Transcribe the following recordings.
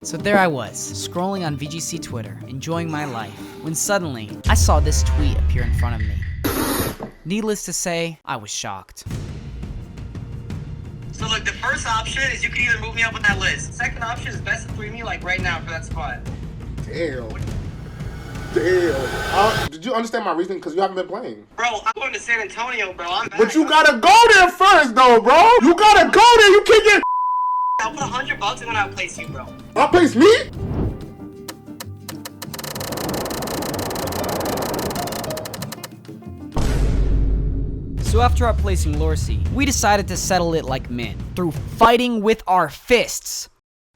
So there I was, scrolling on VGC Twitter, enjoying my life, when suddenly, I saw this tweet appear in front of me. Needless to say, I was shocked. So look, the first option is you can either move me up with that list. Second option is best of 3 me, like right now for that spot. Damn. Did you understand my reasoning? Because you haven't been playing. Bro, I'm going to San Antonio, bro. I'm back. But you gotta go there first, though, bro. You gotta go there. You can't get... I'll put $100 and then I'll place you, bro. Outplace me? So after outplacing Lorcy, we decided to settle it like men, through fighting with our fists.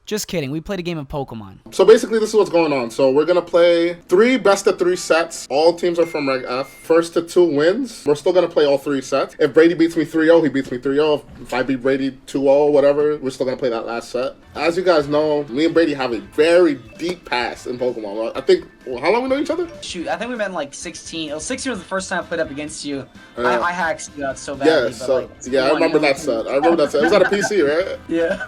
Just kidding, we played a game of Pokémon. So basically, this is what's going on. So we're gonna play 3 best-of-3 sets. All teams are from Reg F. First to 2 wins. We're still gonna play all 3 sets. If Brady beats me 3-0, he beats me 3-0. If I beat Brady 2-0, whatever, we're still gonna play that last set. As you guys know, me and Brady have a very deep past in Pokemon. I think, how long we know each other? Shoot, I think we met in like 16. Oh, 16 was the first time I played up against you. I hacked you out so badly. Yeah, so, I remember that set. I remember that set. It was at a PC, right? Yeah.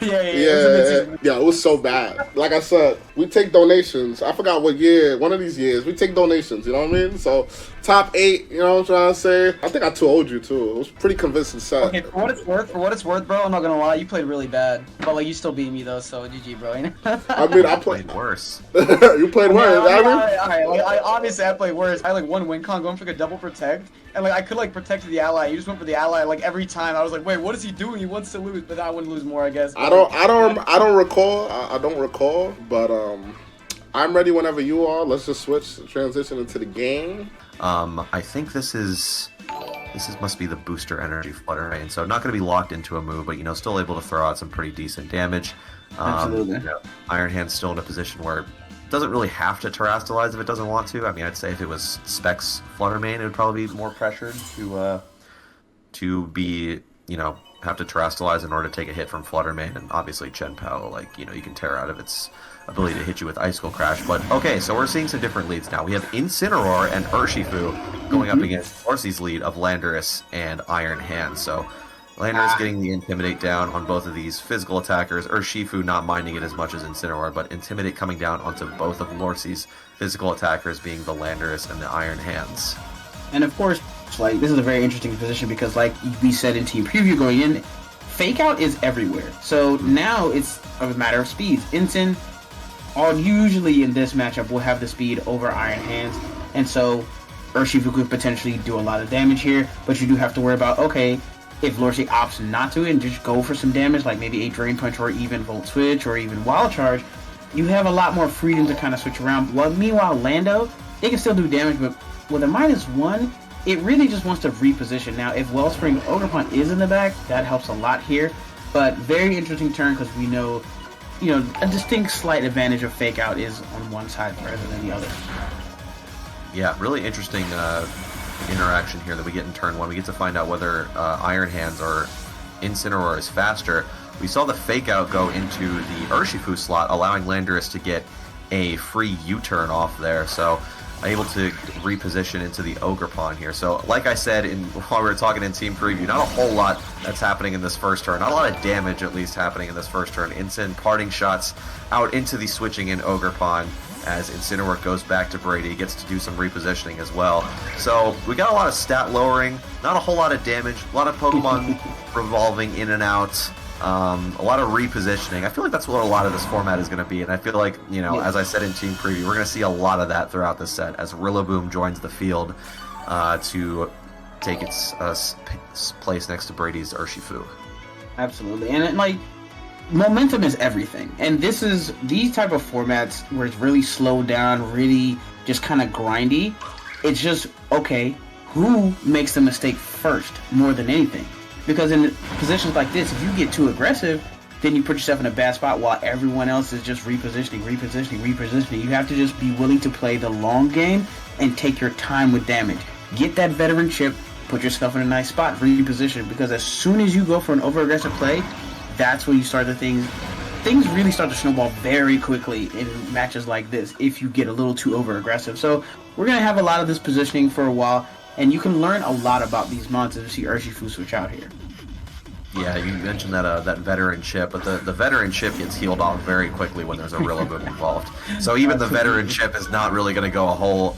Yeah, it was so bad. Like I said, we take donations. I forgot what year, one of these years, we take donations, you know what I mean? So, top 8, you know what I'm trying to say? I think I 2-0'd you too. It was a pretty convincing set. Okay, for what it's worth, bro, I'm not gonna lie, you played really bad. But like, you still beat me though, so GG, bro. I mean, I played worse. You played worse, Alright, like, obviously I played worse. I had like one win con going for like a double protect, and like I could like protect the ally. You just went for the ally like every time. I was like, wait, what is he doing? He wants to lose, but I wouldn't lose more, I guess. I don't recall, but I'm ready whenever you are. Let's just transition into the game. I think this must be the booster energy flutter, right? And so not going to be locked into a move, but still able to throw out some pretty decent damage. Absolutely. Iron Hand's still in a position where it doesn't really have to terrastalize if it doesn't want to. I mean, I'd say if it was Specs Flutter Mane, it would probably be more pressured to be, have to terrastalize in order to take a hit from Flutter Mane, and obviously Chen Pao, like, you can tear out of its ability to hit you with Icicle Crash. But okay, so we're seeing some different leads now. We have Incineroar and Urshifu going up against Orsi's lead of Landorus and Iron Hand. So Landorus getting the Intimidate down on both of these physical attackers. Urshifu not minding it as much as Incineroar, but Intimidate coming down onto both of Lorcy's physical attackers, being the Landorus and the Iron Hands. And of course, like, this is a very interesting position because, like we said in team preview going in, Fake Out is everywhere. So now it's a matter of speeds. Incin, usually in this matchup, will have the speed over Iron Hands, and so Urshifu could potentially do a lot of damage here, but you do have to worry about, okay, if Lorcy opts not to and just go for some damage, like maybe a Drain Punch or even Volt Switch or even Wild Charge, you have a lot more freedom to kind of switch around. Well, meanwhile, Lando, it can still do damage, but with a -1, it really just wants to reposition. Now, if Wellspring Ogerpon is in the back, that helps a lot here, but very interesting turn because we know, a distinct slight advantage of Fake Out is on one side rather than the other. Yeah, really interesting interaction here that we get in turn 1. We get to find out whether Iron Hands or Incineroar is faster. We saw the Fake Out go into the Urshifu slot, allowing Landorus to get a free U-turn off there, so able to reposition into the Ogerpon here. So like I said while we were talking in team preview, not a whole lot that's happening in this first turn, not a lot of damage at least happening in this first turn. Incin parting shots out into the switching in Ogerpon, as Incineroar goes back to Brady, gets to do some repositioning as well. So we got a lot of stat lowering, not a whole lot of damage, a lot of Pokemon revolving in and out, a lot of repositioning. I feel like that's what a lot of this format is going to be, and I feel like, as I said in team preview, we're going to see a lot of that throughout this set as Rillaboom joins the field to take its place next to Brady's Urshifu. Absolutely, and momentum is everything, and these type of formats where it's really slowed down, really just kind of grindy. It's just, okay, who makes the mistake first more than anything? Because in positions like this, if you get too aggressive, then you put yourself in a bad spot while everyone else is just repositioning. You have to just be willing to play the long game and take your time with damage. Get that veteran chip, put yourself in a nice spot, reposition, because as soon as you go for an over-aggressive play, that's when you start things really start to snowball very quickly in matches like this if you get a little too over-aggressive. So we're going to have a lot of this positioning for a while, and you can learn a lot about these monsters to see Urshifu switch out here. Yeah, you mentioned that that veteran chip, but the veteran chip gets healed off very quickly when there's a Rillaboom involved. So even the veteran chip is not really going to go a whole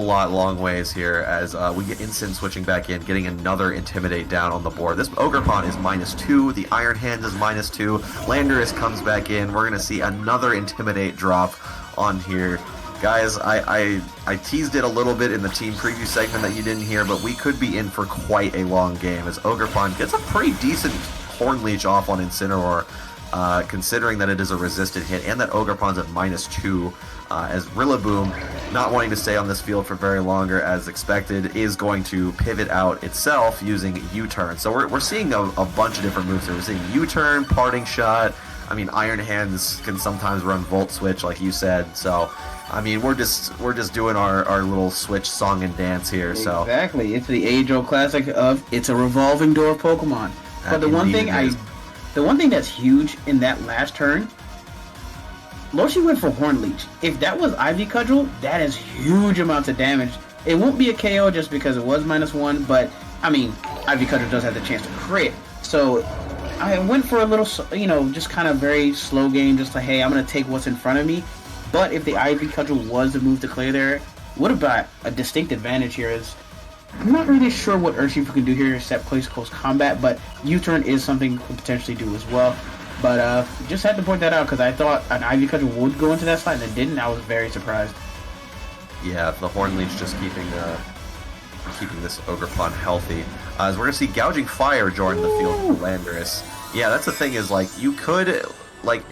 lot long ways here as we get Instant switching back in, getting another Intimidate down on the board. This Ogerpon is -2, the Iron Hands is -2, Landorus comes back in, we're going to see another Intimidate drop on here. Guys, I teased it a little bit in the team preview segment that you didn't hear, but we could be in for quite a long game as Ogerpon gets a pretty decent Horn Leech off on Incineroar, considering that it is a resisted hit and that Ogerpon's at -2, as Rillaboom, not wanting to stay on this field for very longer as expected, is going to pivot out itself using U-Turn. So we're seeing a bunch of different moves here. We're seeing U-Turn, Parting Shot. I mean, Iron Hands can sometimes run Volt Switch, like you said. So, I mean, we're just doing our little Switch song and dance here. So exactly, it's the age-old classic of it's a revolving door of Pokemon. But the one thing that's huge in that last turn, Loshi went for Horn Leech. If that was Ivy Cudgel, that is huge amounts of damage. It won't be a KO just because it was -1, but I mean, Ivy Cudgel does have the chance to crit. So I went for a little, just kind of very slow game, just like, hey, I'm going to take what's in front of me. But if the Ivy Cudgel was the move to clear there, would have got a distinct advantage here. I'm not really sure what Urshifu can do here except close combat, but U-Turn is something he could potentially do as well. But just had to point that out because I thought an Ivy Cudgel would go into that slot and it didn't. I was very surprised. yeah, the Horn Leech just keeping this Ogerpon healthy. As we're going to see Gouging Fire join the field for Landorus. Yeah, that's the thing is, like, you could, like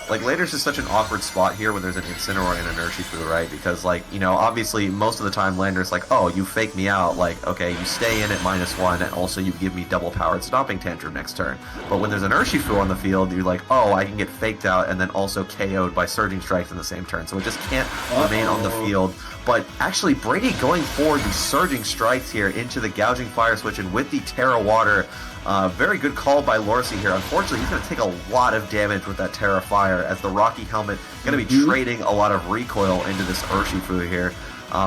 Landorus is such an awkward spot here when there's an Incineroar and an Urshifu, right? Because, like, obviously, most of the time, Landorus, like, oh, you fake me out. Like, okay, you stay in at -1, and also you give me double-powered Stomping Tantrum next turn. But when there's an Urshifu on the field, you're like, oh, I can get faked out and then also KO'd by Surging Strikes in the same turn. So it just can't remain on the field. But actually, Brady going for the Surging Strikes here into the Gouging Fire switch, and with the Terra Water, very good call by Lorsey here. Unfortunately, he's going to take a lot of damage with that Terra Fire as the Rocky Helmet going to be trading a lot of recoil into this Urshifu here.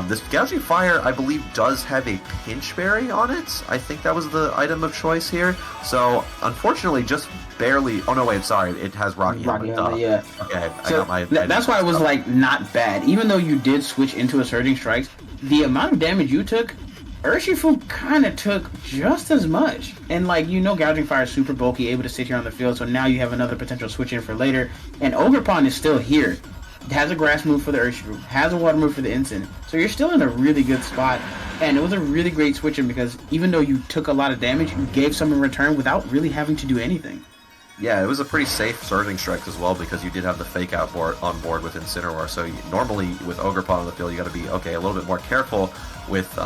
This Gouging Fire, I believe, does have a Pinch Berry on it. I think that was the item of choice here. So, unfortunately, just barely... Oh, no, wait, sorry. It has Rocky Helmet. Yeah. Okay, So I got my... that's why it was, like, not bad. Even though you did switch into a Surging Strikes, the amount of damage you took, Urshifu kind of took just as much. And, like, Gouging Fire is super bulky, able to sit here on the field, so now you have another potential switch in for later. And Ogerpon is still here. It has a Grass move for the Urshifu, has a Water move for the Instant. So you're still in a really good spot. And it was a really great switch in because even though you took a lot of damage, you gave some in return without really having to do anything. Yeah, it was a pretty safe Surging Strike as well because you did have the Fake Out on board with Incineroar. So normally with Ogerpon on the field, you got to be, a little bit more careful with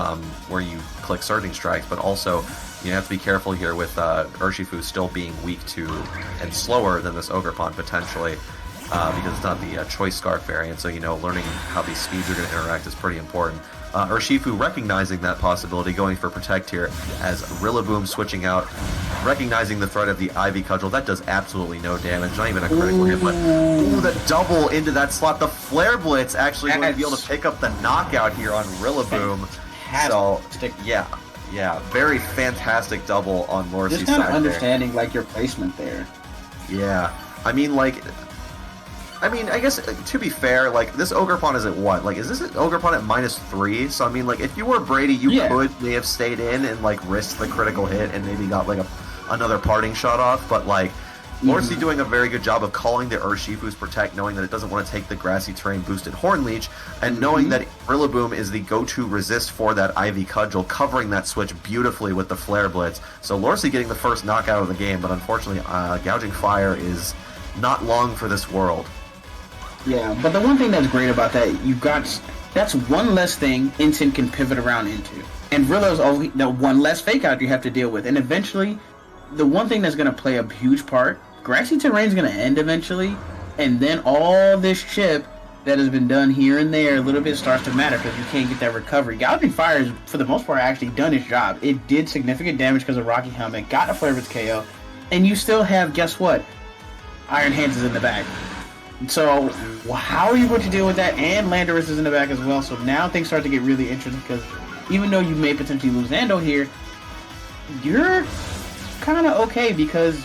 where you click Surging Strikes, but also you have to be careful here with Urshifu still being weak to and slower than this Ogerpon potentially because it's not the Choice Scarf variant. So, learning how these speeds are going to interact is pretty important. Urshifu recognizing that possibility, going for Protect here as Rillaboom switching out, recognizing the threat of the Ivy Cudgel. That does absolutely no damage, not even a critical hit, but the double into that slot. The Flare Blitz actually going to be able to pick up the knockout here on Rillaboom. So, yeah, very fantastic double on Lorsey's side there. Just kind of understanding, like, your placement there. Yeah, I guess, to be fair, like, this Ogerpon is at what? Like, is this Ogerpon at -3? So, like, if you were Brady, you may have stayed in and, like, risked the critical hit and maybe got, like, another Parting Shot off. But, like, Lorsey doing a very good job of calling the Urshifu's Protect, knowing that it doesn't want to take the Grassy Terrain boosted Horn Leech, and knowing that Rillaboom is the go-to resist for that Ivy Cudgel, covering that switch beautifully with the Flare Blitz. So, Lorsey getting the first knockout of the game, but unfortunately, Gouging Fire is not long for this world. Yeah, but the one thing that's great about that, that's one less thing Instant can pivot around into. And Rilla's always the one less fake out you have to deal with. And eventually, the one thing that's going to play a huge part, Grassy Terrain's going to end eventually, and then all this chip that has been done here and there a little bit starts to matter because you can't get that recovery. Gouging Fire has, for the most part, actually done its job. It did significant damage because of Rocky Helmet, got a Flare Blitz KO, and you still have, guess what? Iron Hands is in the bag. So, how are you going to deal with that? And Landorus is in the back as well. So now things start to get really interesting because even though you may potentially lose Nando here, you're kind of okay because,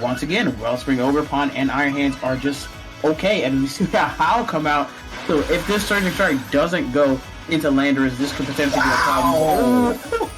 once again, Wellspring, Ogerpon, and Iron Hands are just okay. And we see that Howl come out. So if this Surging Strike doesn't go into Landorus, this could potentially be a problem.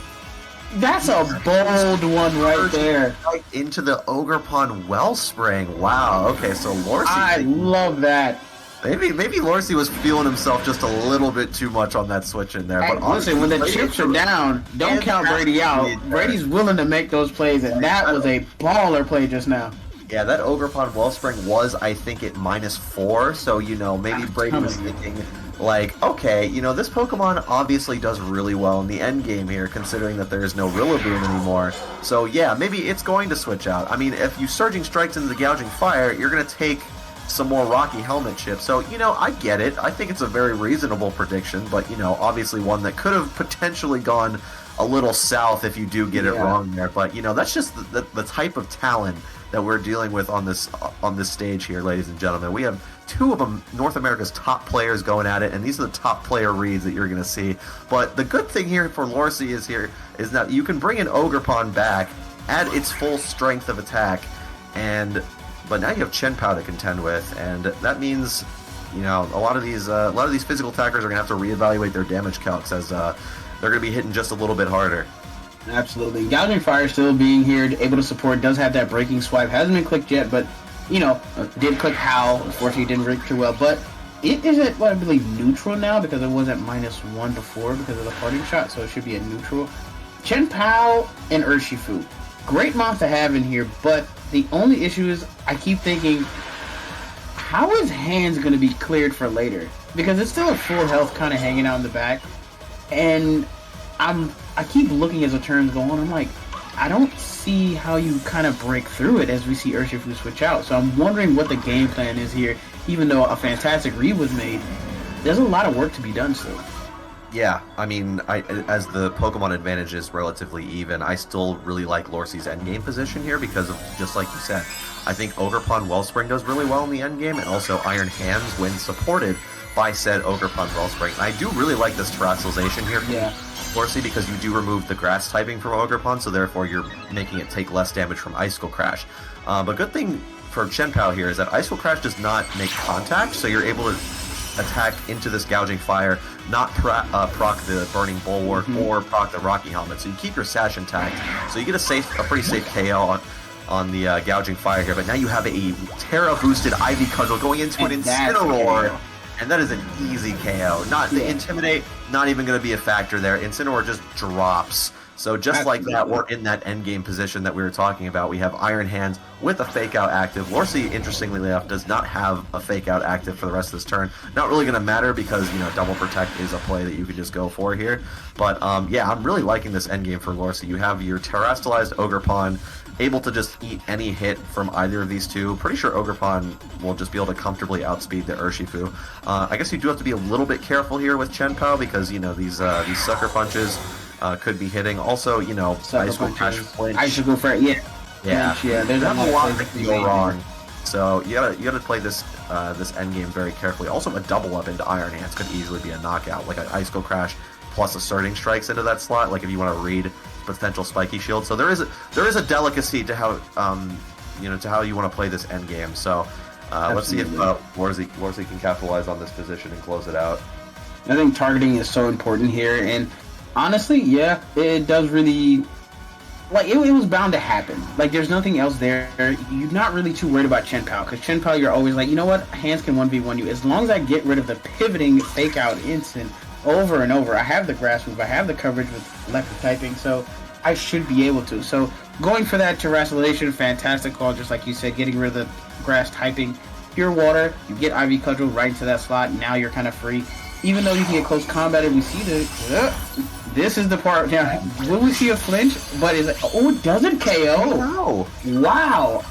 That's a bold one right there. Right into the Ogerpon Wellspring. Wow. Okay, so Lorcy. I love that. Maybe Lorcy was feeling himself just a little bit too much on that switch in there. Hey, But listen, when the chips are down, don't count Brady out. Brady's willing to make those plays, and that was a baller play just now. Yeah, that Ogerpon Wellspring was, I think, at -4. So maybe Brady was thinking, like, okay, this Pokemon obviously does really well in the end game here, considering that there is no Rillaboom anymore. So yeah, maybe it's going to switch out. I mean, if you Surging Strikes into the Gouging Fire, you're going to take some more Rocky Helmet chips. So, I get it. I think it's a very reasonable prediction, but, obviously one that could have potentially gone a little south if you do get it wrong there. But, that's just the type of talent that we're dealing with on this stage here, ladies and gentlemen. We have two of them, North America's top players going at it, and these are the top player reads that you're going to see. But the good thing here for Lorcy is that you can bring an Ogerpon back at its full strength of attack, but now you have Chien-Pao to contend with, and that means a lot of these physical attackers are going to have to reevaluate their damage calcs as they're going to be hitting just a little bit harder. Absolutely. Gouging Fire still being here, able to support, does have that breaking swipe. Hasn't been clicked yet, but, did click Howl. Unfortunately, it didn't break too well. But it is at, I believe, neutral now because it was at -1 before because of the parting shot, so it should be at neutral. Chien-Pao and Urshifu. Great moms to have in here, but the only issue is I keep thinking, how is Hands going to be cleared for later? Because it's still a full health kind of hanging out in the back. And I keep looking as the turns go on. I'm like, I don't see how you kind of break through it as we see Urshifu switch out. So I'm wondering what the game plan is here. Even though a fantastic read was made, there's a lot of work to be done still. Yeah, I mean, as the Pokemon advantage is relatively even, I still really like Lorcy's endgame position here because of, just like you said, I think Ogerpon Wellspring does really well in the endgame, and also Iron Hands when supported by said Ogerpon Wellspring. I do really like this terrestrialization here from Lorcy because you do remove the grass typing from Ogerpon, so therefore you're making it take less damage from Icicle Crash. But good thing for Chien-Pao here is that Icicle Crash does not make contact, so you're able to attack into this Gouging Fire, not proc the Burning Bulwark or proc the Rocky Helmet. So you keep your Sash intact. So you get a pretty safe KO on the Gouging Fire here. But now you have a Terra boosted Ivy Cudgel going into an Incineroar. And that is an easy KO. The Intimidate, not even going to be a factor there. Incineroar just drops. So just like that, we're in that endgame position that we were talking about. We have Iron Hands with a Fake Out active. Lorcy, interestingly enough, does not have a Fake Out active for the rest of this turn. Not really going to matter because, Double Protect is a play that you could just go for here. But, yeah, I'm really liking this endgame for Lorcy. You have your Terrestrialized Ogerpon able to just eat any hit from either of these two. Pretty sure Ogerpon will just be able to comfortably outspeed the Urshifu. I guess you do have to be a little bit careful here with Chien-Pao because, these Sucker Punches could be hitting. Also, Icicle Crash Flinch. Icicle Crash, yeah. There's a lot that can go wrong. So you gotta play this endgame very carefully. Also, a double up into Iron Hands could easily be a knockout, like an Icicle Crash plus a Surging Strikes into that slot. Like if you want to read potential Spiky Shield. So there is a delicacy to how to how you want to play this endgame. So let's see if Lorcy can capitalize on this position and close it out. I think targeting is so important here, and honestly, yeah, it does really. Like, it was bound to happen. Like, there's nothing else there. You're not really too worried about Chien-Pao, because Chien-Pao, you're always like, you know what? Hands can 1v1 you. As long as I get rid of the pivoting Fake Out instant over and over, I have the grass move, I have the coverage with electric typing, so I should be able to. So, going for that Terrestrialization, fantastic call, just like you said, getting rid of the grass typing. Pure Water, you get Ivy Cudgel right into that slot, now you're kind of free. Even though you can get close combat, and we see this is the part. Now, will we see a flinch? But is it? Oh, it doesn't KO. No. Wow.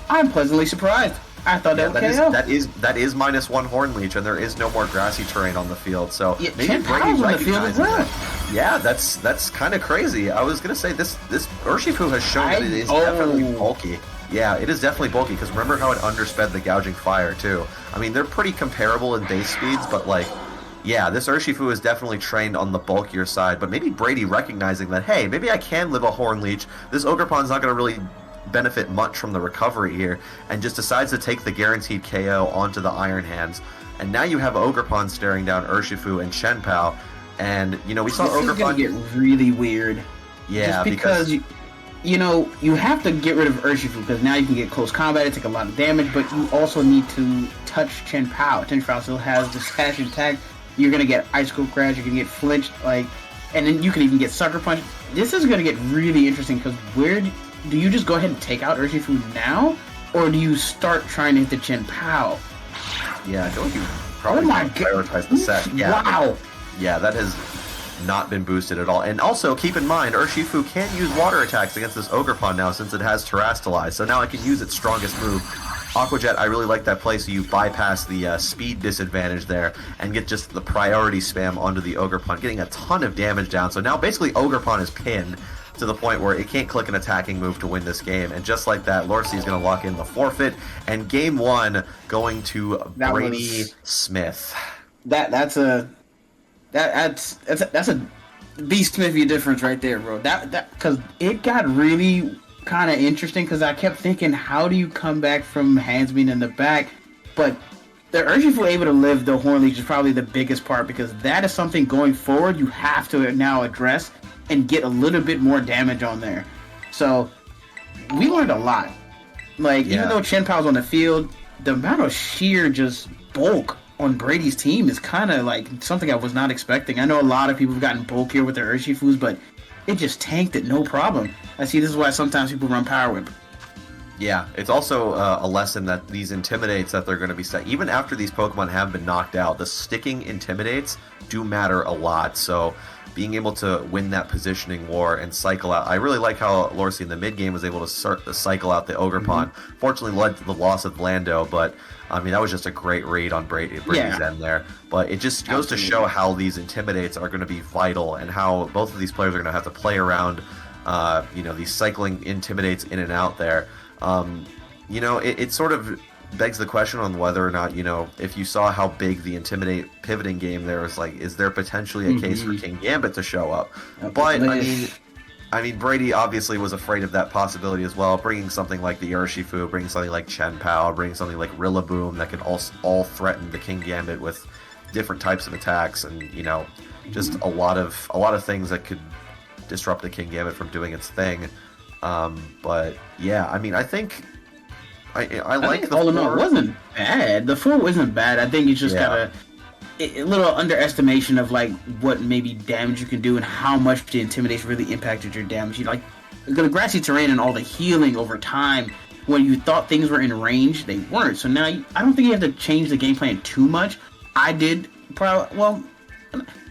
I'm pleasantly surprised. I thought that would KO. That is -1 Horn Leech, and there is no more grassy terrain on the field. So yeah, maybe Brady on the field as well. Yeah, that's kind of crazy. I was gonna say this Urshifu has shown that it is definitely bulky. Yeah, it is definitely bulky, because remember how it undersped the Gouging Fire, too. I mean, they're pretty comparable in base speeds, but, like, Yeah, this Urshifu is definitely trained on the bulkier side, but maybe Brady recognizing that, hey, maybe I can live a Horn Leech. This Ogerpon's not going to really benefit much from the recovery here, and just decides to take the guaranteed KO onto the Iron Hands. And now you have Ogerpon staring down Urshifu and Shenpao, and, you know, we saw This is Ogerpon... gonna get really weird. Yeah, Just because you know, you have to get rid of Urshifu because now you can get close combat, take a lot of damage, but you also need to touch Shenpao. Shenpao still has the stash intact. You're gonna get Icicle Crash, you're gonna get flinched, like, and then you can even get Sucker Punch. This is gonna get really interesting because where do you just go ahead and take out Urshifu now, or do you start trying to hit the Shenpao? Yeah, I feel like you probably prioritize the set. Yeah, wow. Yeah, that has not been boosted at all. And also, keep in mind, Urshifu can't use water attacks against this Ogerpon now since it has Terrastalize, so now it can use its strongest move. Aqua Jet, I really like that play, so you bypass the speed disadvantage there and get just the priority spam onto the Ogerpon, getting a ton of damage down. So now basically Ogerpon is pinned to the point where it can't click an attacking move to win this game. And just like that, Lorsi is going to lock in the forfeit. And game one going to Brady Smith. That's a Beast Smithia difference right there, bro. That because it got really kind of interesting because I kept thinking, how do you come back from hands being in the back? But the Urshifu able to live the Horn Leech is probably the biggest part because that is something going forward you have to now address and get a little bit more damage on there. So we learned a lot. Like, even though Shenpao's on the field, the amount of sheer just bulk on Brady's team is kind of like something I was not expecting. I know a lot of people have gotten bulkier with their Urshifus, but it just tanked it no problem. I see this is why sometimes people run Power Whip. Yeah, it's also a lesson that these Intimidates that they're going to be set, even after these Pokemon have been knocked out, the sticking Intimidates do matter a lot. So being able to win that positioning war and cycle out, I really like how Lorsi in the mid game was able to cycle out the Ogerpon. Fortunately led to the loss of Lando, but I mean, that was just a great read on Brady's end there. But it just goes to show how these Intimidates are going to be vital and how both of these players are going to have to play around, these cycling Intimidates in and out there. It sort of begs the question on whether or not, if you saw how big the Intimidate pivoting game there was, like, is there potentially a case for King Gambit to show up? But, I mean, Brady obviously was afraid of that possibility as well, bringing something like the Urshifu, bringing something like Shenpao, bringing something like Rillaboom that could all threaten the King Gambit with different types of attacks, and just a lot of things that could disrupt the King Gambit from doing its thing. But yeah, I mean, I think I like the 4. It wasn't bad. The 4 wasn't bad. I think it's just got a little underestimation of like what maybe damage you can do and how much the Intimidation really impacted your damage. Like the grassy terrain and all the healing over time. When you thought things were in range, they weren't. So now I don't think you have to change the game plan too much. I did probably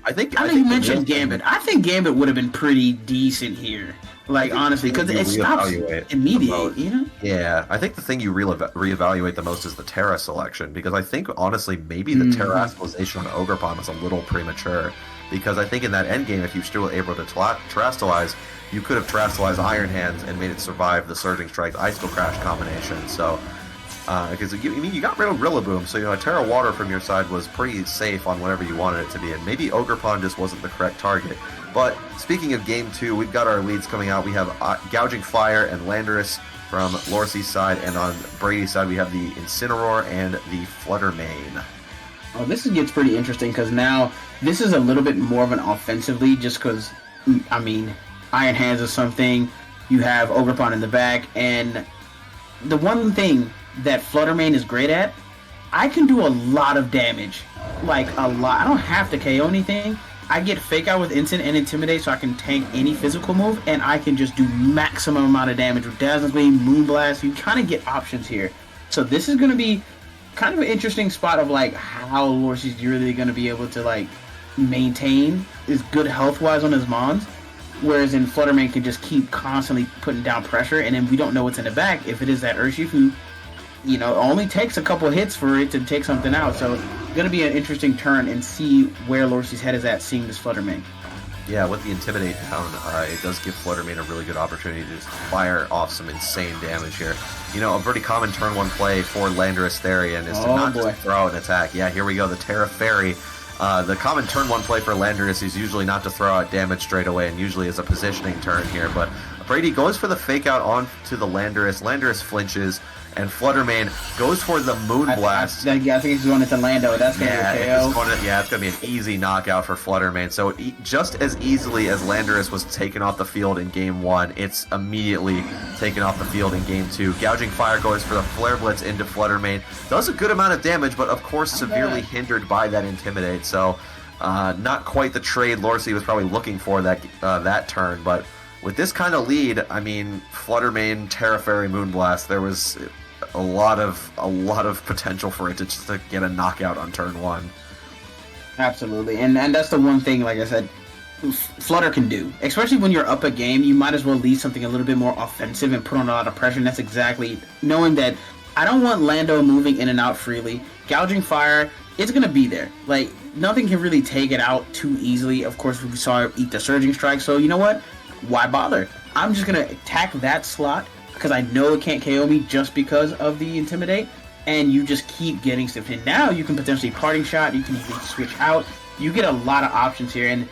I think you mentioned Gambit. I think Gambit would have been pretty decent here. Like, honestly, because it stops immediately, Yeah, I think the thing you reevaluate the most is the Terra selection, because I think, honestly, maybe the Terrastalization on Ogerpon was a little premature, because I think in that endgame, if you were still able to Terrastalize, you could have Terrastalized Iron Hands and made it survive the Surging Strike Icicle Crash combination, so... because you got rid of Rillaboom, so a Terra Water from your side was pretty safe on whatever you wanted it to be, and maybe Ogerpon just wasn't the correct target. But speaking of Game 2, we've got our leads coming out. We have Gouging Fire and Landorus from Lorsi's side, and on Brady's side we have the Incineroar and the Flutter Mane. Oh, this gets pretty interesting because now this is a little bit more of an offensive lead, just because, I mean, Iron Hands is something, you have Ogerpon in the back, and the one thing that Flutter Mane is great at, I can do a lot of damage. Like, a lot. I don't have to KO anything. I get Fake Out with Instant and Intimidate, so I can tank any physical move, and I can just do maximum amount of damage with Dazzling Gleam, Moonblast. You kind of get options here. So this is going to be kind of an interesting spot of, like, how Lorsi's really going to be able to, like, maintain his good health-wise on his Mons. Whereas in Flutter Mane can just keep constantly putting down pressure, and then we don't know what's in the back. If it is that Urshifu, it only takes a couple hits for it to take something out. So it's going to be an interesting turn and see where Lorsi's head is at seeing this Flutter Mane. Yeah, with the Intimidate down, it does give Flutter Mane a really good opportunity to just fire off some insane damage here. A pretty common turn 1 play for Landorus Therian is to just throw out an attack. Yeah, here we go, the Terra Fairy. The common turn 1 play for Landorus is usually not to throw out damage straight away, and usually is a positioning turn here, but Brady goes for the fake out onto the Landorus. Landorus flinches, and Fluttermane goes for the Moonblast. I think he's going into Lando. That's going to be a KO. It's going to be an easy knockout for Fluttermane. So just as easily as Landorus was taken off the field in Game 1, it's immediately taken off the field in Game 2. Gouging Fire goes for the Flare Blitz into Fluttermane. Does a good amount of damage, but of course severely hindered by that Intimidate. So not quite the trade Lorcy was probably looking for that turn, but with this kind of lead, I mean, Fluttermane, Terra Fairy, Moonblast, there was a lot of potential for it to just get a knockout on turn 1. Absolutely, and that's the one thing, like I said, Flutter can do. Especially when you're up a game, you might as well lead something a little bit more offensive and put on a lot of pressure, and that's exactly knowing that I don't want Lando moving in and out freely. Gouging Fire, it's going to be there. Like, nothing can really take it out too easily. Of course, we saw it eat the Surging Strike, so you know what? Why bother? I'm just going to attack that slot because I know it can't KO me just because of the Intimidate, and you just keep getting stiffed. And now you can potentially Parting Shot, you can even switch out. You get a lot of options here, and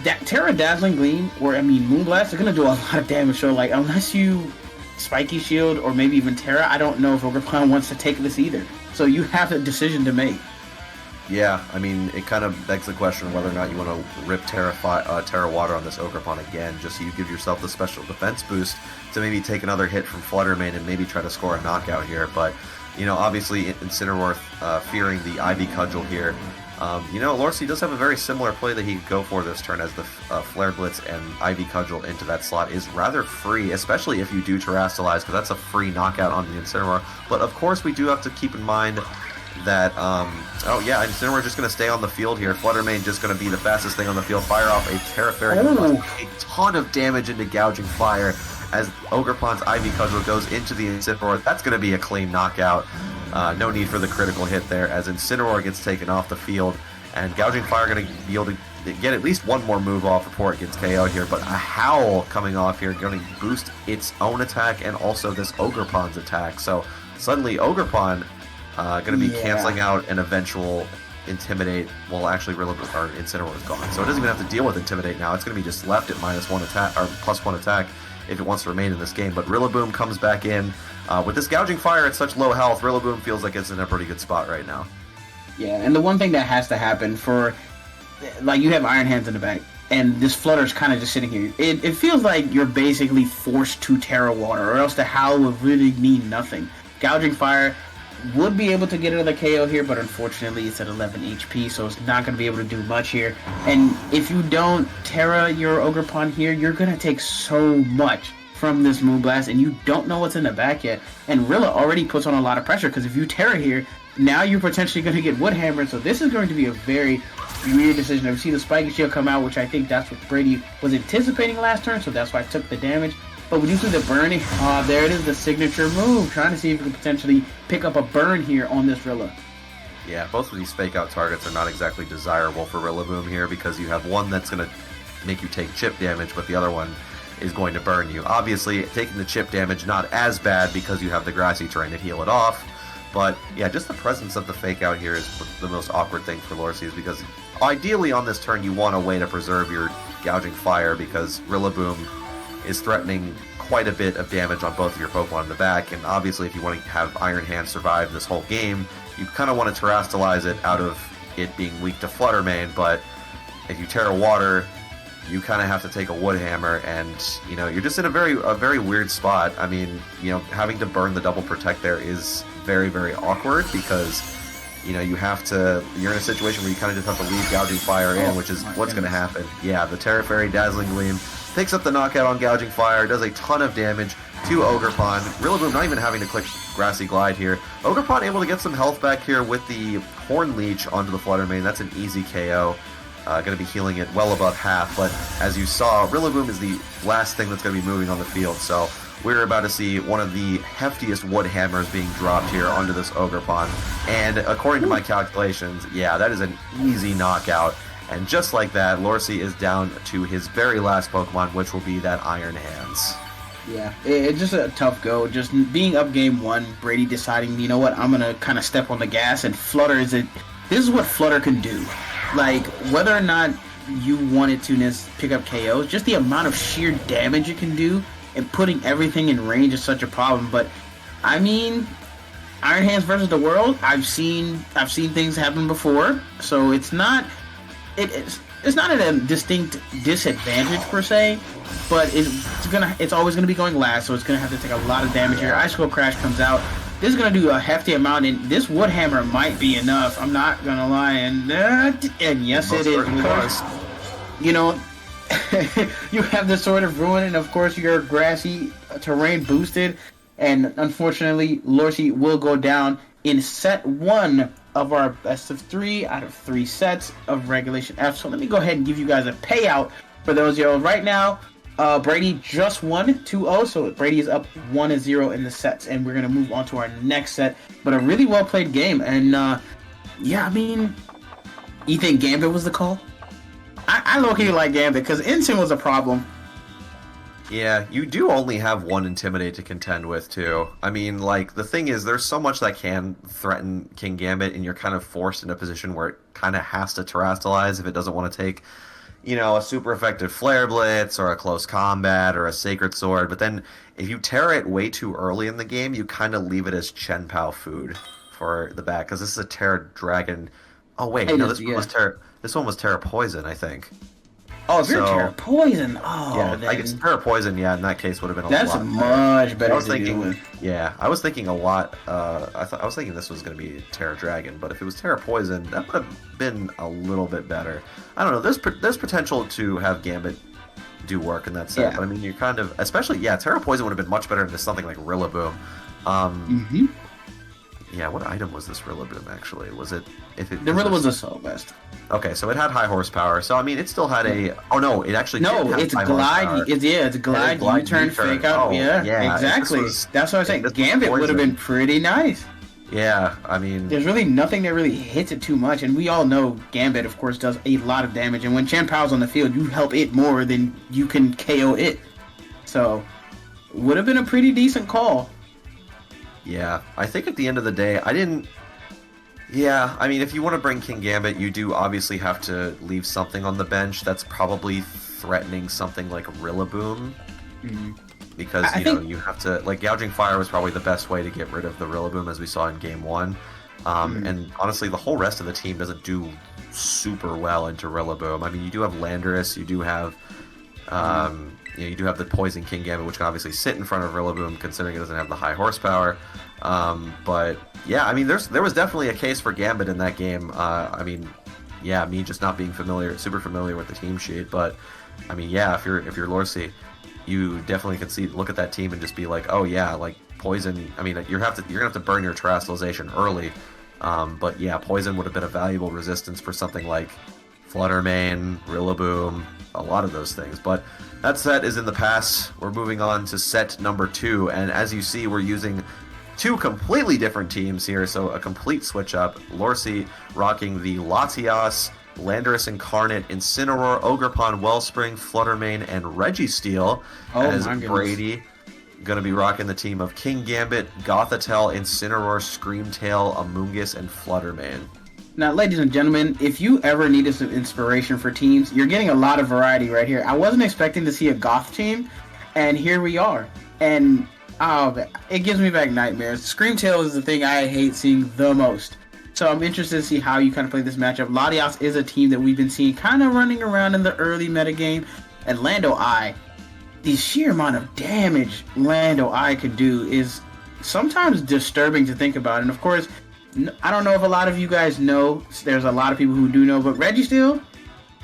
that Terra Dazzling Gleam, or I mean Moonblast, are going to do a lot of damage, so like, unless you Spiky Shield or maybe even Terra, I don't know if Ogerpon wants to take this either. So you have a decision to make. Yeah, I mean, it kind of begs the question whether or not you want to rip Terra Water on this Ogerpon again, just so you give yourself the special defense boost to maybe take another hit from Fluttermane and maybe try to score a knockout here. But, you know, obviously Incineroar fearing the Ivy Cudgel here. You know, Lorcy does have a very similar play that he could go for this turn, as the Flare Blitz and Ivy Cudgel into that slot is rather free, especially if you do Terrastalize, because that's a free knockout on the Incineroar. But of course, we do have to keep in mind that, oh yeah, Incineroar just going to stay on the field here. Fluttermane just going to be the fastest thing on the field. Fire off a Terra Fairy. A ton of damage into Gouging Fire as Ogerpon's Ivy Cudgel goes into the Incineroar. That's going to be a clean knockout. No need for the critical hit there as Incineroar gets taken off the field, and Gouging Fire going to be able to get at least one more move off before it gets KO'd here, but a Howl coming off here going to boost its own attack and also this Ogerpon's attack. So suddenly Ogerpon going to be canceling out an eventual Intimidate. Well, actually, Incineroar is gone, so it doesn't even have to deal with Intimidate now. It's going to be just left at -1 attack, or +1 attack, if it wants to remain in this game. But Rillaboom comes back in. With this Gouging Fire at such low health, Rillaboom feels like it's in a pretty good spot right now. Yeah, and the one thing that has to happen for, like, you have Iron Hands in the back, and this Flutter's kind of just sitting here. It feels like you're basically forced to Terra Water, or else the Howl would really mean nothing. Gouging Fire would be able to get another KO here, but unfortunately it's at 11 HP, so it's not going to be able to do much here. And if you don't Terra your Ogerpon here, you're going to take so much from this Moonblast, and you don't know what's in the back yet. And Rilla already puts on a lot of pressure, because if you Terra here, now you're potentially going to get Woodhammered, so this is going to be a very weird decision. I've seen the Spiky Shield come out, which I think that's what Brady was anticipating last turn, so that's why I took the damage. But when you see the burning, there it is, the signature move, trying to see if you can potentially pick up a burn here on this Rilla. Yeah, both of these fake out targets are not exactly desirable for Rillaboom here, because you have one that's going to make you take chip damage, but the other one is going to burn you. Obviously, taking the chip damage not as bad because you have the grassy terrain to heal it off, but yeah, just the presence of the fake out here is the most awkward thing for Lorcy, because ideally on this turn you want a way to preserve your Gouging Fire, because Rillaboom is threatening quite a bit of damage on both of your Pokemon in the back, and obviously if you want to have Iron Hand survive this whole game, you kind of want to Terrastalize it out of it being weak to Fluttermane, but if you Terra Water, you kind of have to take a Woodhammer, and you know, you're just in a very weird spot. I mean, you know, having to burn the double protect there is very, very awkward, because you know, you're in a situation where you kind of just have to leave Gouging Fire in, which is what's going to happen. Yeah, the Terra Fairy Dazzling Gleam picks up the knockout on Gouging Fire, does a ton of damage to Ogerpon. Rillaboom not even having to click Grassy Glide here. Ogerpon able to get some health back here with the Horn Leech onto the Fluttermane. That's an easy KO. Going to be healing it well above half, but as you saw, Rillaboom is the last thing that's going to be moving on the field, so we're about to see one of the heftiest wood hammers being dropped here onto this Ogerpon, and according to my calculations, yeah, that is an easy knockout, and just like that, Lorcy is down to his very last Pokemon, which will be that Iron Hands. Yeah, it's just a tough go. Just being up game one, Brady deciding, you know what, I'm going to kind of step on the gas, and Flutter this is what Flutter can do. Like, whether or not you wanted to pick up KOs, just the amount of sheer damage it can do and putting everything in range is such a problem. But I mean, Iron Hands versus the world, I've seen things happen before, so it's not at a distinct disadvantage per se, but it's always gonna be going last, so it's gonna have to take a lot of damage here. Icicle Crash comes out. This is gonna do a hefty amount, and this Wood Hammer might be enough. I'm not gonna lie, and yes, it is. Because, you know, you have the Sword of Ruin, and of course your grassy terrain boosted, and unfortunately, Lorcy will go down in set 1 of our best of 3 out of 3 sets of Regulation F. So let me go ahead and give you guys a payout for those yo. Right now, Brady just won 2-0, so Brady is up 1-0 in the sets, and we're gonna move on to our next set. But a really well played game, and yeah, I mean, you think Gambit was the call? I low-key like Gambit because Instant was a problem. Yeah, you do only have one Intimidate to contend with, too. I mean, like, the thing is, there's so much that can threaten King Gambit, and you're kind of forced in a position where it kind of has to terrestrialize if it doesn't want to take, you know, a super effective Flare Blitz, or a Close Combat, or a Sacred Sword. But then, if you Terra it way too early in the game, you kind of leave it as Chen Pao food for the back, because this is a Terra Dragon. Oh, wait, no, this one was Terra Poison, I think. Oh, if you're Terra Poison, yeah, then... I guess Terra Poison, yeah, in that case would have been a lot. That's much better. I was thinking, yeah, I was thinking a lot. I was thinking this was going to be Terra Dragon, but if it was Terra Poison, that would have been a little bit better. I don't know. There's potential to have Gambit do work in that set, but I mean, you're kind of, especially, yeah, Terra Poison would have been much better into something like Rillaboom. Yeah, what item was this Rillaboom actually? Was it the Rillaboom was a Soul Vest. Okay, so it had high horsepower. So I mean, it still had a. Oh no, it actually didn't have it's high glide. horsepower. It's glide. U-turn, fake out. Oh, yeah, exactly. That's what I was saying. Gambit would have been pretty nice. Yeah, I mean, there's really nothing that really hits it too much, and we all know Gambit, of course, does a lot of damage. And when Chen Pao's on the field, you help it more than you can KO it. So, would have been a pretty decent call. Yeah, I think at the end of the day, I didn't. Yeah, I mean, if you want to bring King Gambit, you do obviously have to leave something on the bench that's probably threatening something like Rillaboom. Because, you have to... Like, Gouging Fire was probably the best way to get rid of the Rillaboom, as we saw in Game 1. And honestly, the whole rest of the team doesn't do super well into Rillaboom. I mean, you do have Landorus, you do have... you do have the Poison King Gambit, which can obviously sit in front of Rillaboom, considering it doesn't have the high horsepower. But yeah, I mean, there was definitely a case for Gambit in that game. I mean, yeah, me just not being super familiar with the team sheet, but I mean, yeah, if you're Lorcy, you definitely can look at that team and just be like, oh yeah, like Poison. I mean, you're gonna have to burn your terrestrialization early. But yeah, Poison would have been a valuable resistance for something like Fluttermane, Rillaboom, a lot of those things. But that set is in the past. We're moving on to set number 2, and as you see, we're using 2 completely different teams here, so a complete switch up. Lorcy rocking the Latias, Landorus Incarnate, Incineroar, Ogerpon, Wellspring, Fluttermane, and Registeel. As Brady going to be rocking the team of King Gambit, Gothitelle, Incineroar, Screamtail, Amoonguss, and Fluttermane. Now, ladies and gentlemen, if you ever needed some inspiration for teams, you're getting a lot of variety right here. I wasn't expecting to see a Goth team, and here we are. And it gives me back nightmares. Screamtail is the thing I hate seeing the most. So I'm interested to see how you kind of play this matchup. Latias is a team that we've been seeing kind of running around in the early metagame. And Lando Eye, the sheer amount of damage Lando Eye could do is sometimes disturbing to think about. And of course, I don't know if a lot of you guys know. There's a lot of people who do know, but Registeel,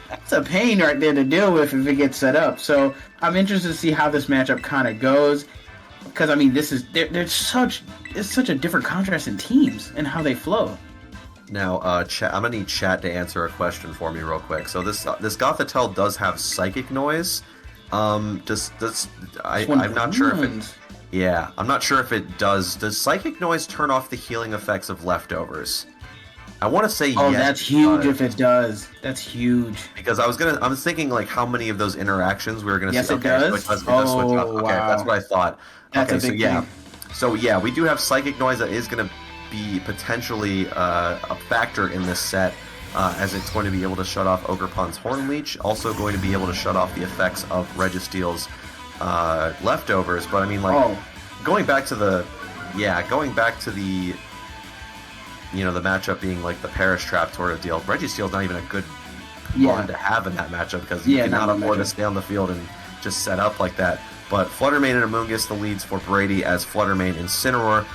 that's a pain right there to deal with if it gets set up. So I'm interested to see how this matchup kind of goes, because I mean, it's such a different contrast in teams and how they flow. Now, I'm gonna need chat to answer a question for me real quick. So this Gothitelle does have Psychic Noise. I'm not sure if it. Yeah, I'm not sure if it does. Does Psychic Noise turn off the healing effects of Leftovers? I want to say yes. Oh, that's huge if it does. That's huge. Because I was thinking like how many of those interactions we were gonna see. Yes, it does. So it does switch up. Okay, wow. That's what I thought. That's okay, a big thing. Thing. So yeah, we do have Psychic Noise that is gonna be potentially a factor in this set. as it's going to be able to shut off Ogerpon's Horn Leech, also going to be able to shut off the effects of Registeel's leftovers. But I mean, like, going back to the the matchup being like the Perish Trap sort of deal, Registeel's not even a good one to have in that matchup because you cannot afford to stay on the field and just set up like that. But Fluttermane and Amoonguss the leads for Brady, as Fluttermane Incineroar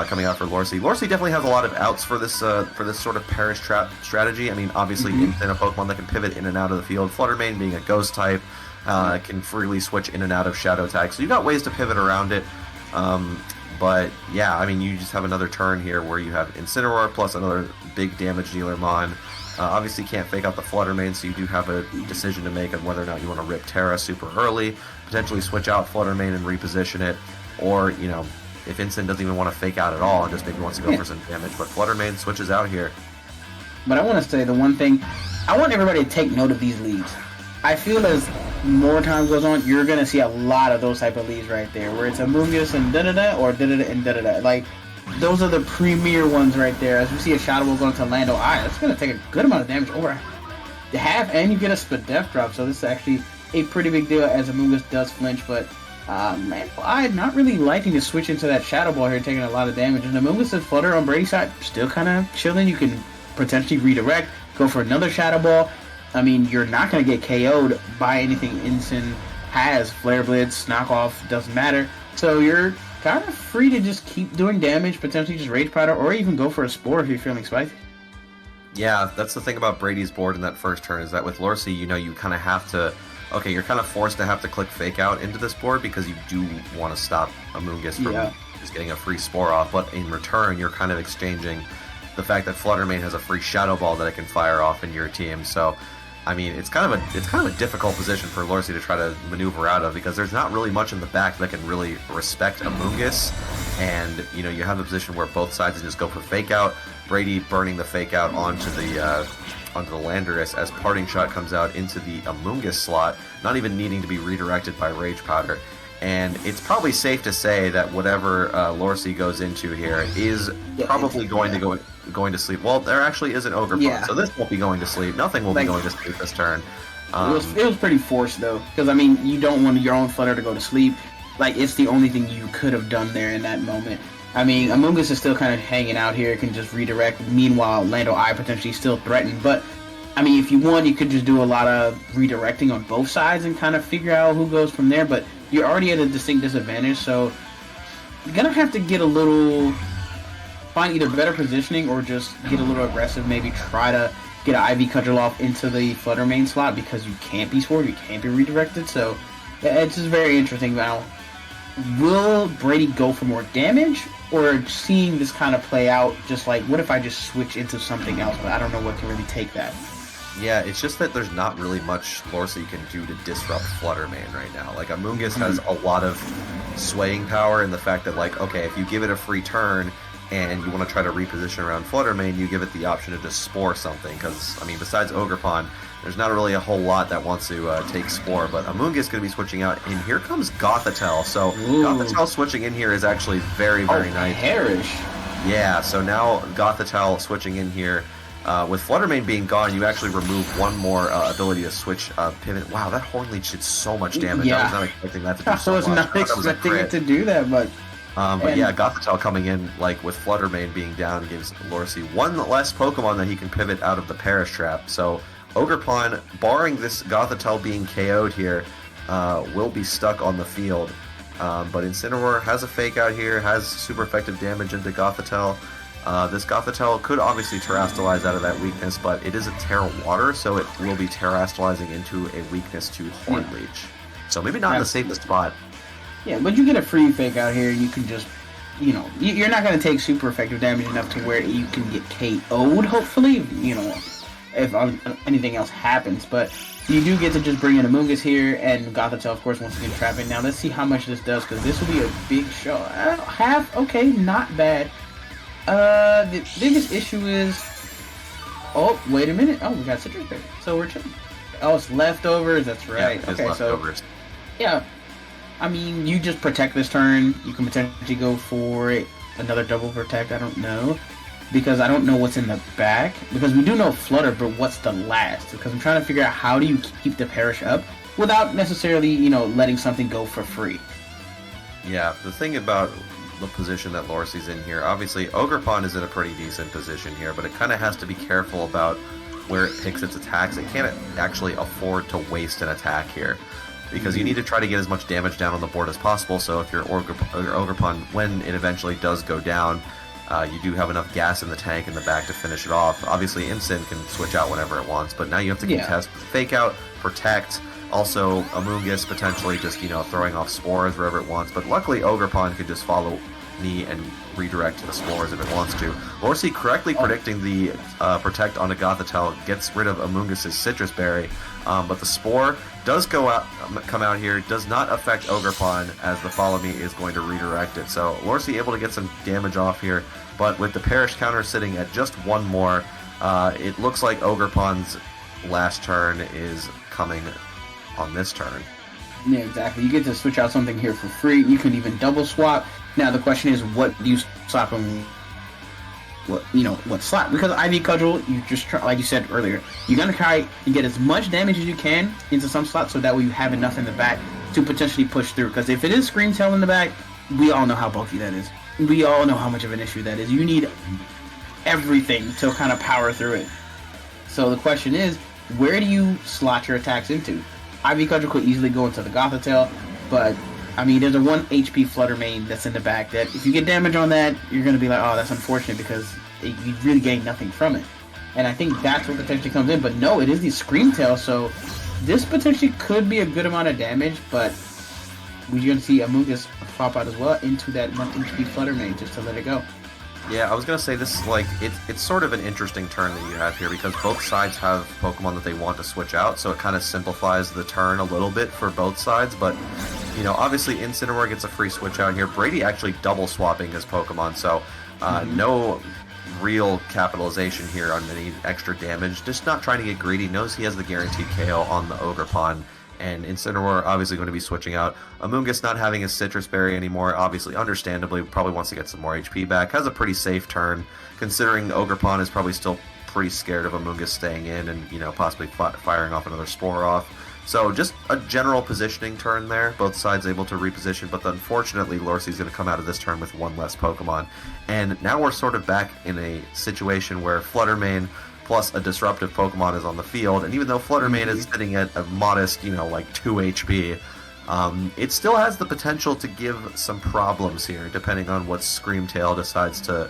coming out for Lorcy. Lorcy definitely has a lot of outs for this sort of Perish Trap strategy. I mean, obviously, Instant a Pokemon that can pivot in and out of the field. Fluttermane being a Ghost type can freely switch in and out of Shadow Tag. So you got ways to pivot around it. But yeah, I mean, you just have another turn here where you have Incineroar plus another big damage dealer Mon. Obviously can't fake out the Fluttermane, so you do have a decision to make on whether or not you want to rip Terra super early, potentially switch out Fluttermane and reposition it, or, you know, if Instant doesn't even want to fake out at all and just maybe wants to go for some damage, but Fluttermane switches out here. But I want to say the one thing, I want everybody to take note of these leads. I feel as more time goes on, you're going to see a lot of those type of leads right there, where it's Amoonguss and da-da-da, or da-da-da and da-da-da. Like, those are the premier ones right there. As we see a Shadow Ball going to Lando Eye, that's going to take a good amount of damage, over half, and you get a Spadef drop, so this is actually a pretty big deal as Amoonguss does flinch, but Lando Eye not really liking to switch into that Shadow Ball here, taking a lot of damage, and Amoonguss' Flutter on Brady's side, still kind of chilling. You can potentially redirect, go for another Shadow Ball. I mean, you're not going to get KO'd by anything Instant has. Flare Blitz, Knockoff, doesn't matter. So you're kind of free to just keep doing damage, potentially just Rage Powder, or even go for a Spore if you're feeling spicy. Yeah, that's the thing about Brady's board in that first turn, is that with Lorcy, you know, you kind of have to... Okay, you're kind of forced to have to click Fake Out into this board because you do want to stop Amoonguss from just getting a free Spore off, but in return, you're kind of exchanging the fact that Fluttermane has a free Shadow Ball that it can fire off in your team, so... I mean, it's kind of a difficult position for Lorcy to try to maneuver out of, because there's not really much in the back that can really respect Amoonguss, and you know, you have the position where both sides can just go for Fake Out. Brady burning the Fake Out onto the Landorus as Parting Shot comes out into the Amoonguss slot, not even needing to be redirected by Rage Powder. And it's probably safe to say that whatever Lorcy goes into here is probably going to sleep. Well, there actually is an Ogerpon, so this won't be going to sleep. Nothing will be going to sleep this turn. It was pretty forced, though, because, I mean, you don't want your own Flutter to go to sleep. Like, it's the only thing you could have done there in that moment. I mean, Amoonguss is still kind of hanging out here, can just redirect. Meanwhile, Lando Eye potentially still threatened, but... I mean, if you want, you could just do a lot of redirecting on both sides and kind of figure out who goes from there, but you're already at a distinct disadvantage, so you're going to have to get a little... find either better positioning or just get a little aggressive, maybe try to get an Ivy Cudgel off into the Fluttermane slot because you can't be scored, you can't be redirected, so it's just very interesting. Now, will Brady go for more damage, or seeing this kind of play out, just like, what if I just switch into something else, but I don't know what can really take that? Yeah, it's just that there's not really much Lorcy can do to disrupt Fluttermane right now. Like, Amoonguss has a lot of swaying power in the fact that, like, okay, if you give it a free turn and you want to try to reposition around Fluttermane, you give it the option to just Spore something, because, I mean, besides Ogerpon, there's not really a whole lot that wants to take Spore, but Amoonguss is going to be switching out, and here comes Gothitelle. So Gothitelle switching in here is actually very, very nice. Perish. Yeah, so now Gothitelle switching in here. With Fluttermane being gone, you actually remove one more ability to switch pivot. Wow, that Horn Leech did so much damage. I was not expecting that to do so much. I was not expecting it to do that much. But yeah, Gothitelle coming in, like, with Fluttermane being down, gives Lorcy one less Pokemon that he can pivot out of the Perish Trap. So Ogerpon, barring this Gothitelle being KO'd here, will be stuck on the field. But Incineroar has a Fake Out here, has super effective damage into Gothitelle. This Gothitelle could obviously Terrastalize out of that weakness, but it is a Terra Water, so it will be Terrastalizing into a weakness to Horn Leech. So maybe not in the safest spot. Yeah, but you get a free Fake Out here, you can just, you know, you're not going to take super effective damage enough to where you can get KO'd, hopefully, you know, if anything else happens, but you do get to just bring in Amoonguss here, and Gothitelle, of course, once again trapping. Now, let's see how much this does, because this will be a big show. Half, okay, not bad. The biggest issue is... Oh, wait a minute. Oh, we got Citrus Berry, so we're chilling. Oh, it's leftovers, that's right. Yeah, okay, leftovers. So... Yeah. I mean, you just protect this turn. You can potentially go for another double protect, I don't know. because I don't know what's in the back. Because we do know Flutter, but what's the last? Because I'm trying to figure out how do you keep the Perish up without necessarily, you know, letting something go for free. Yeah, the thing about the position that Lorcy's in here, obviously Ogerpon is in a pretty decent position here, but it kind of has to be careful about where it picks its attacks. It can't actually afford to waste an attack here, because you need to try to get as much damage down on the board as possible, so if your Ogerpon, when it eventually does go down, you do have enough gas in the tank in the back to finish it off. Obviously, Incin can switch out whenever it wants, but now you have to contest, Fake Out, Protect, also Amoonguss potentially just, you know, throwing off spores wherever it wants, but luckily Ogerpon can just follow Knee and redirect to the spores if it wants to. Lorcy correctly predicting the Protect on Gothitelle gets rid of Amoonguss' Citrus Berry, but the Spore does come out here, does not affect Ogerpon, as the Follow Me is going to redirect it. So Lorcy able to get some damage off here, but with the Perish counter sitting at just one more, it looks like Ogerpon's last turn is coming on this turn. Yeah, exactly. You get to switch out something here for free. You can even double swap. Now the question is, what do you swap them? What slot? Because Ivy Cudgel, you just try, like you said earlier, you're gonna try to get as much damage as you can into some slots, so that way you have enough in the back to potentially push through. Because if it is Scream Tail in the back, we all know how bulky that is. We all know how much of an issue that is. You need everything to kind of power through it. So the question is, where do you slot your attacks into? Ivy Cudgel could easily go into the Gothitelle, but I mean, there's a 1 HP Flutter Mane that's in the back that if you get damage on that, you're going to be like, oh, that's unfortunate, because you really gain nothing from it. And I think that's what potentially comes in, but no, it is the Scream Tail, so this potentially could be a good amount of damage, but we're going to see Amoonguss pop out as well into that 1 HP Flutter Mane just to let it go. Yeah, I was going to say this is like, it's sort of an interesting turn that you have here, because both sides have Pokemon that they want to switch out, so it kind of simplifies the turn a little bit for both sides, but, you know, obviously Incineroar gets a free switch out here. Brady actually double swapping his Pokemon, so no real capitalization here on any extra damage, just not trying to get greedy, knows he has the guaranteed KO on the Ogerpon. And Incineroar obviously going to be switching out. Amoonguss not having his Citrus Berry anymore, obviously, understandably, probably wants to get some more HP back. Has a pretty safe turn, considering Ogerpon is probably still pretty scared of Amoonguss staying in and, you know, possibly firing off another Spore off. So just a general positioning turn there. Both sides able to reposition, but unfortunately, Lorcy's going to come out of this turn with 1 less Pokemon. And now we're sort of back in a situation where Flutter Mane plus a disruptive Pokemon is on the field, and even though Flutter Mane is sitting at a modest, you know, like 2 HP, it still has the potential to give some problems here, depending on what Scream Tail decides to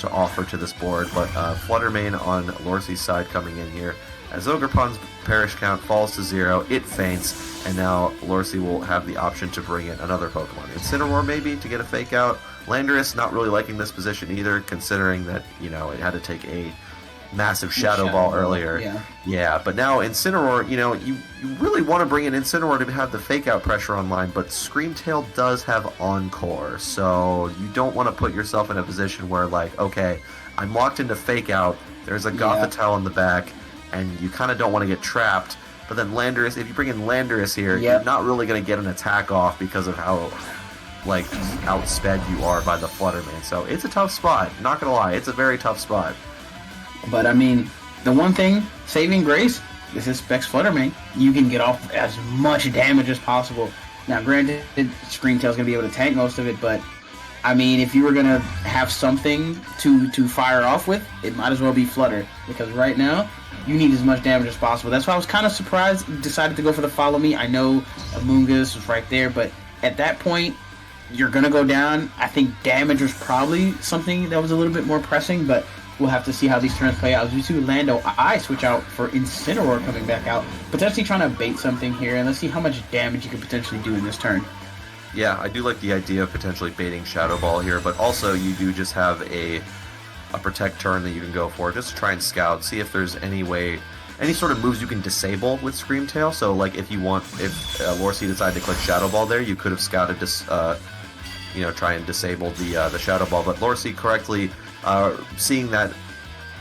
offer to this board. But Flutter Mane on Lorcy's side coming in here, as Ogerpon's Perish count falls to 0, it faints, and now Lorcy will have the option to bring in another Pokemon. Incineroar maybe to get a Fake Out. Landorus not really liking this position either, considering that, you know, it had to take a massive Shadow Ball earlier. Yeah, but now Incineroar, you know, you really want to bring in Incineroar to have the Fake Out pressure online, but Scream Tail does have Encore, so you don't want to put yourself in a position where, like, okay, I'm locked into Fake Out, there's a Gothitelle in the back, and you kind of don't want to get trapped. But then Landorus, if you bring in Landorus here, you're not really going to get an attack off because of how, like, outsped you are by the Flutter Mane. So it's a tough spot, not going to lie, it's a very tough spot. But I mean, the one thing, saving grace, this is Specs Flutter Mane. You can get off as much damage as possible. Now, granted, Scream Tail's going to be able to tank most of it, but I mean, if you were going to have something to fire off with, it might as well be Flutter, because right now, you need as much damage as possible. That's why I was kind of surprised you decided to go for the Follow Me. I know Amoonguss was right there, but at that point, you're going to go down. I think damage was probably something that was a little bit more pressing, but we'll have to see how these turns play out. As we see Lando I switch out for Incineroar coming back out, potentially trying to bait something here, and let's see how much damage you could potentially do in this turn. Yeah, I do like the idea of potentially baiting Shadow Ball here, but also you do just have a Protect turn that you can go for. Just try and scout, see if there's any way, any sort of moves you can disable with Scream Tail. So, like, if Lorcy decided to click Shadow Ball there, you could have scouted try and disable the Shadow Ball. But Lorcy correctly seeing that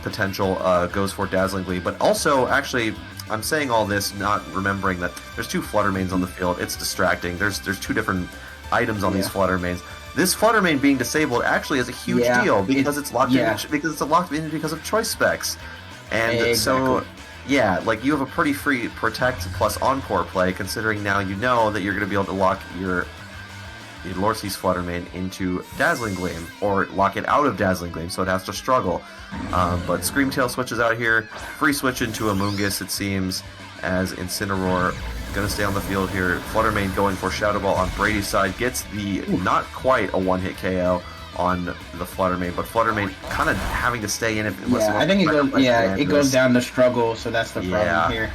potential goes for Dazzling Gleam. But also, actually, I'm saying all this not remembering that there's 2 Flutter Manes on the field. It's distracting. There's 2 different items on these Flutter Manes. this Flutter Mane being disabled actually is a huge Yeah, deal because it's locked yeah. in because it's locked in because of choice specs. And so Exactly. yeah, like you have a pretty free protect plus encore play, considering now you know that you're going to be able to lock your Lorcy's Flutter Mane into Dazzling Gleam, or lock it out of Dazzling Gleam, so it has to struggle. But Screamtail switches out here, free switch into Amoonguss, it seems, as Incineroar going to stay on the field here. Flutter Mane going for Shadow Ball on Brady's side, gets the not quite a one-hit KO on the Flutter Mane, but Flutter Mane kind of having to stay in it. Yeah, I think it goes down to struggle, so that's the problem here.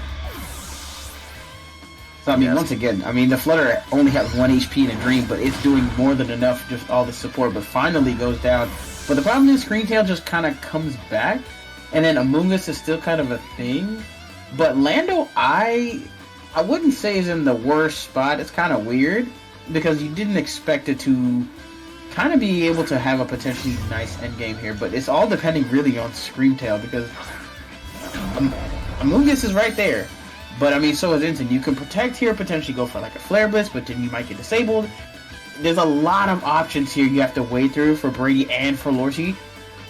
So I mean, once again, I mean the Flutter only has 1 HP in a Dream, but it's doing more than enough, just all the support, but finally goes down. But the problem is Screamtail just kind of comes back, and then Amoonguss is still kind of a thing. But Lando, I wouldn't say is in the worst spot. It's kind of weird, because you didn't expect it to kind of be able to have a potentially nice endgame here, but it's all depending really on Screamtail, because Amoonguss is right there. But I mean, so is Instant. You can protect here, potentially go for like a Flare Blitz, but then you might get disabled. There's a lot of options here you have to wade through for Brady and for Lorcy.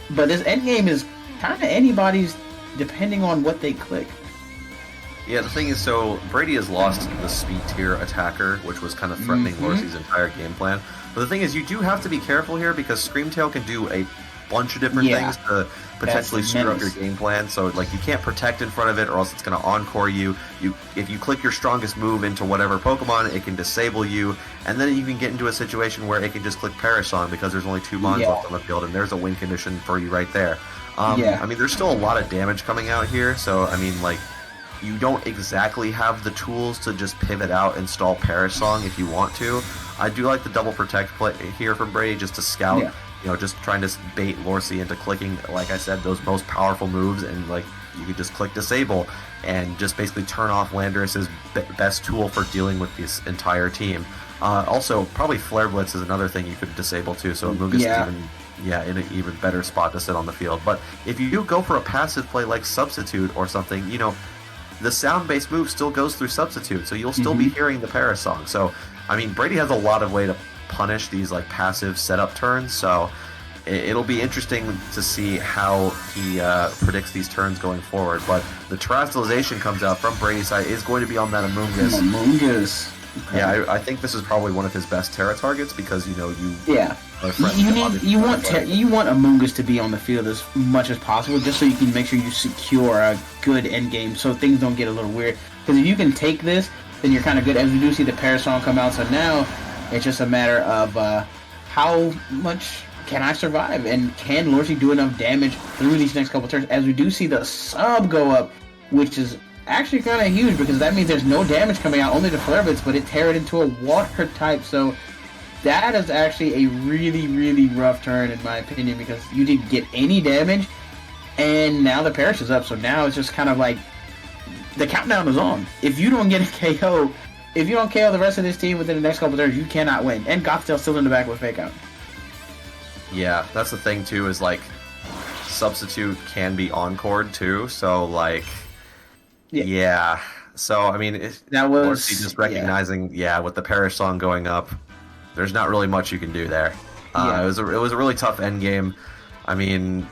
But this endgame is kind of anybody's, depending on what they click. Yeah, the thing is, so Brady has lost the speed tier attacker, which was kind of threatening Lorcy's entire game plan. But the thing is, you do have to be careful here because Screamtail can do a bunch of different things to potentially screw up your game plan. So, like, you can't protect in front of it, or else it's going to encore you. If you click your strongest move into whatever Pokemon, it can disable you, and then you can get into a situation where it can just click Perish on because there's only 2 Mons left on the field, and there's a win condition for you right there. I mean, there's still a lot of damage coming out here, so, I mean, like, you don't exactly have the tools to just pivot out and stall Perish Song if you want to. I do like the double protect play here from Brady just to scout, you know, just trying to bait Lorcy into clicking, like I said, those most powerful moves, and like you could just click disable and just basically turn off Landorus's best tool for dealing with this entire team. Also, probably Flare Blitz is another thing you could disable too, so Amoonguss is in an even better spot to sit on the field. But if you do go for a passive play like Substitute or something, you know, the sound-based move still goes through Substitute, so you'll still be hearing the Paris song. So, I mean, Brady has a lot of way to punish these like passive setup turns, so it'll be interesting to see how he predicts these turns going forward. But the Terrestrialization comes out from Brady's side is going to be on that Amoonguss. Okay. Yeah, I think this is probably one of his best Terra targets because, you know, you want Amoonguss to be on the field as much as possible, just so you can make sure you secure a good end game, so things don't get a little weird. Because if you can take this, then you're kind of good. As we do see the Parasong come out, so now it's just a matter of how much can I survive, and can Lorcy do enough damage through these next couple turns? As we do see the sub go up, which is actually kind of huge, because that means there's no damage coming out, only the Flare Blitz, but it tear it into a water type, so that is actually a really, really rough turn in my opinion, because you didn't get any damage, and now the Perish is up, so now it's just kind of like the countdown is on. If you don't get a KO, if you don't KO the rest of this team within the next couple turns, you cannot win. And Gothtail's still in the back with Fake Out. Yeah, that's the thing too, is like Substitute can be encored too, so like so I mean that was Lorcy just recognizing with the Perish song going up, there's not really much you can do there. It was a really tough end game. I mean,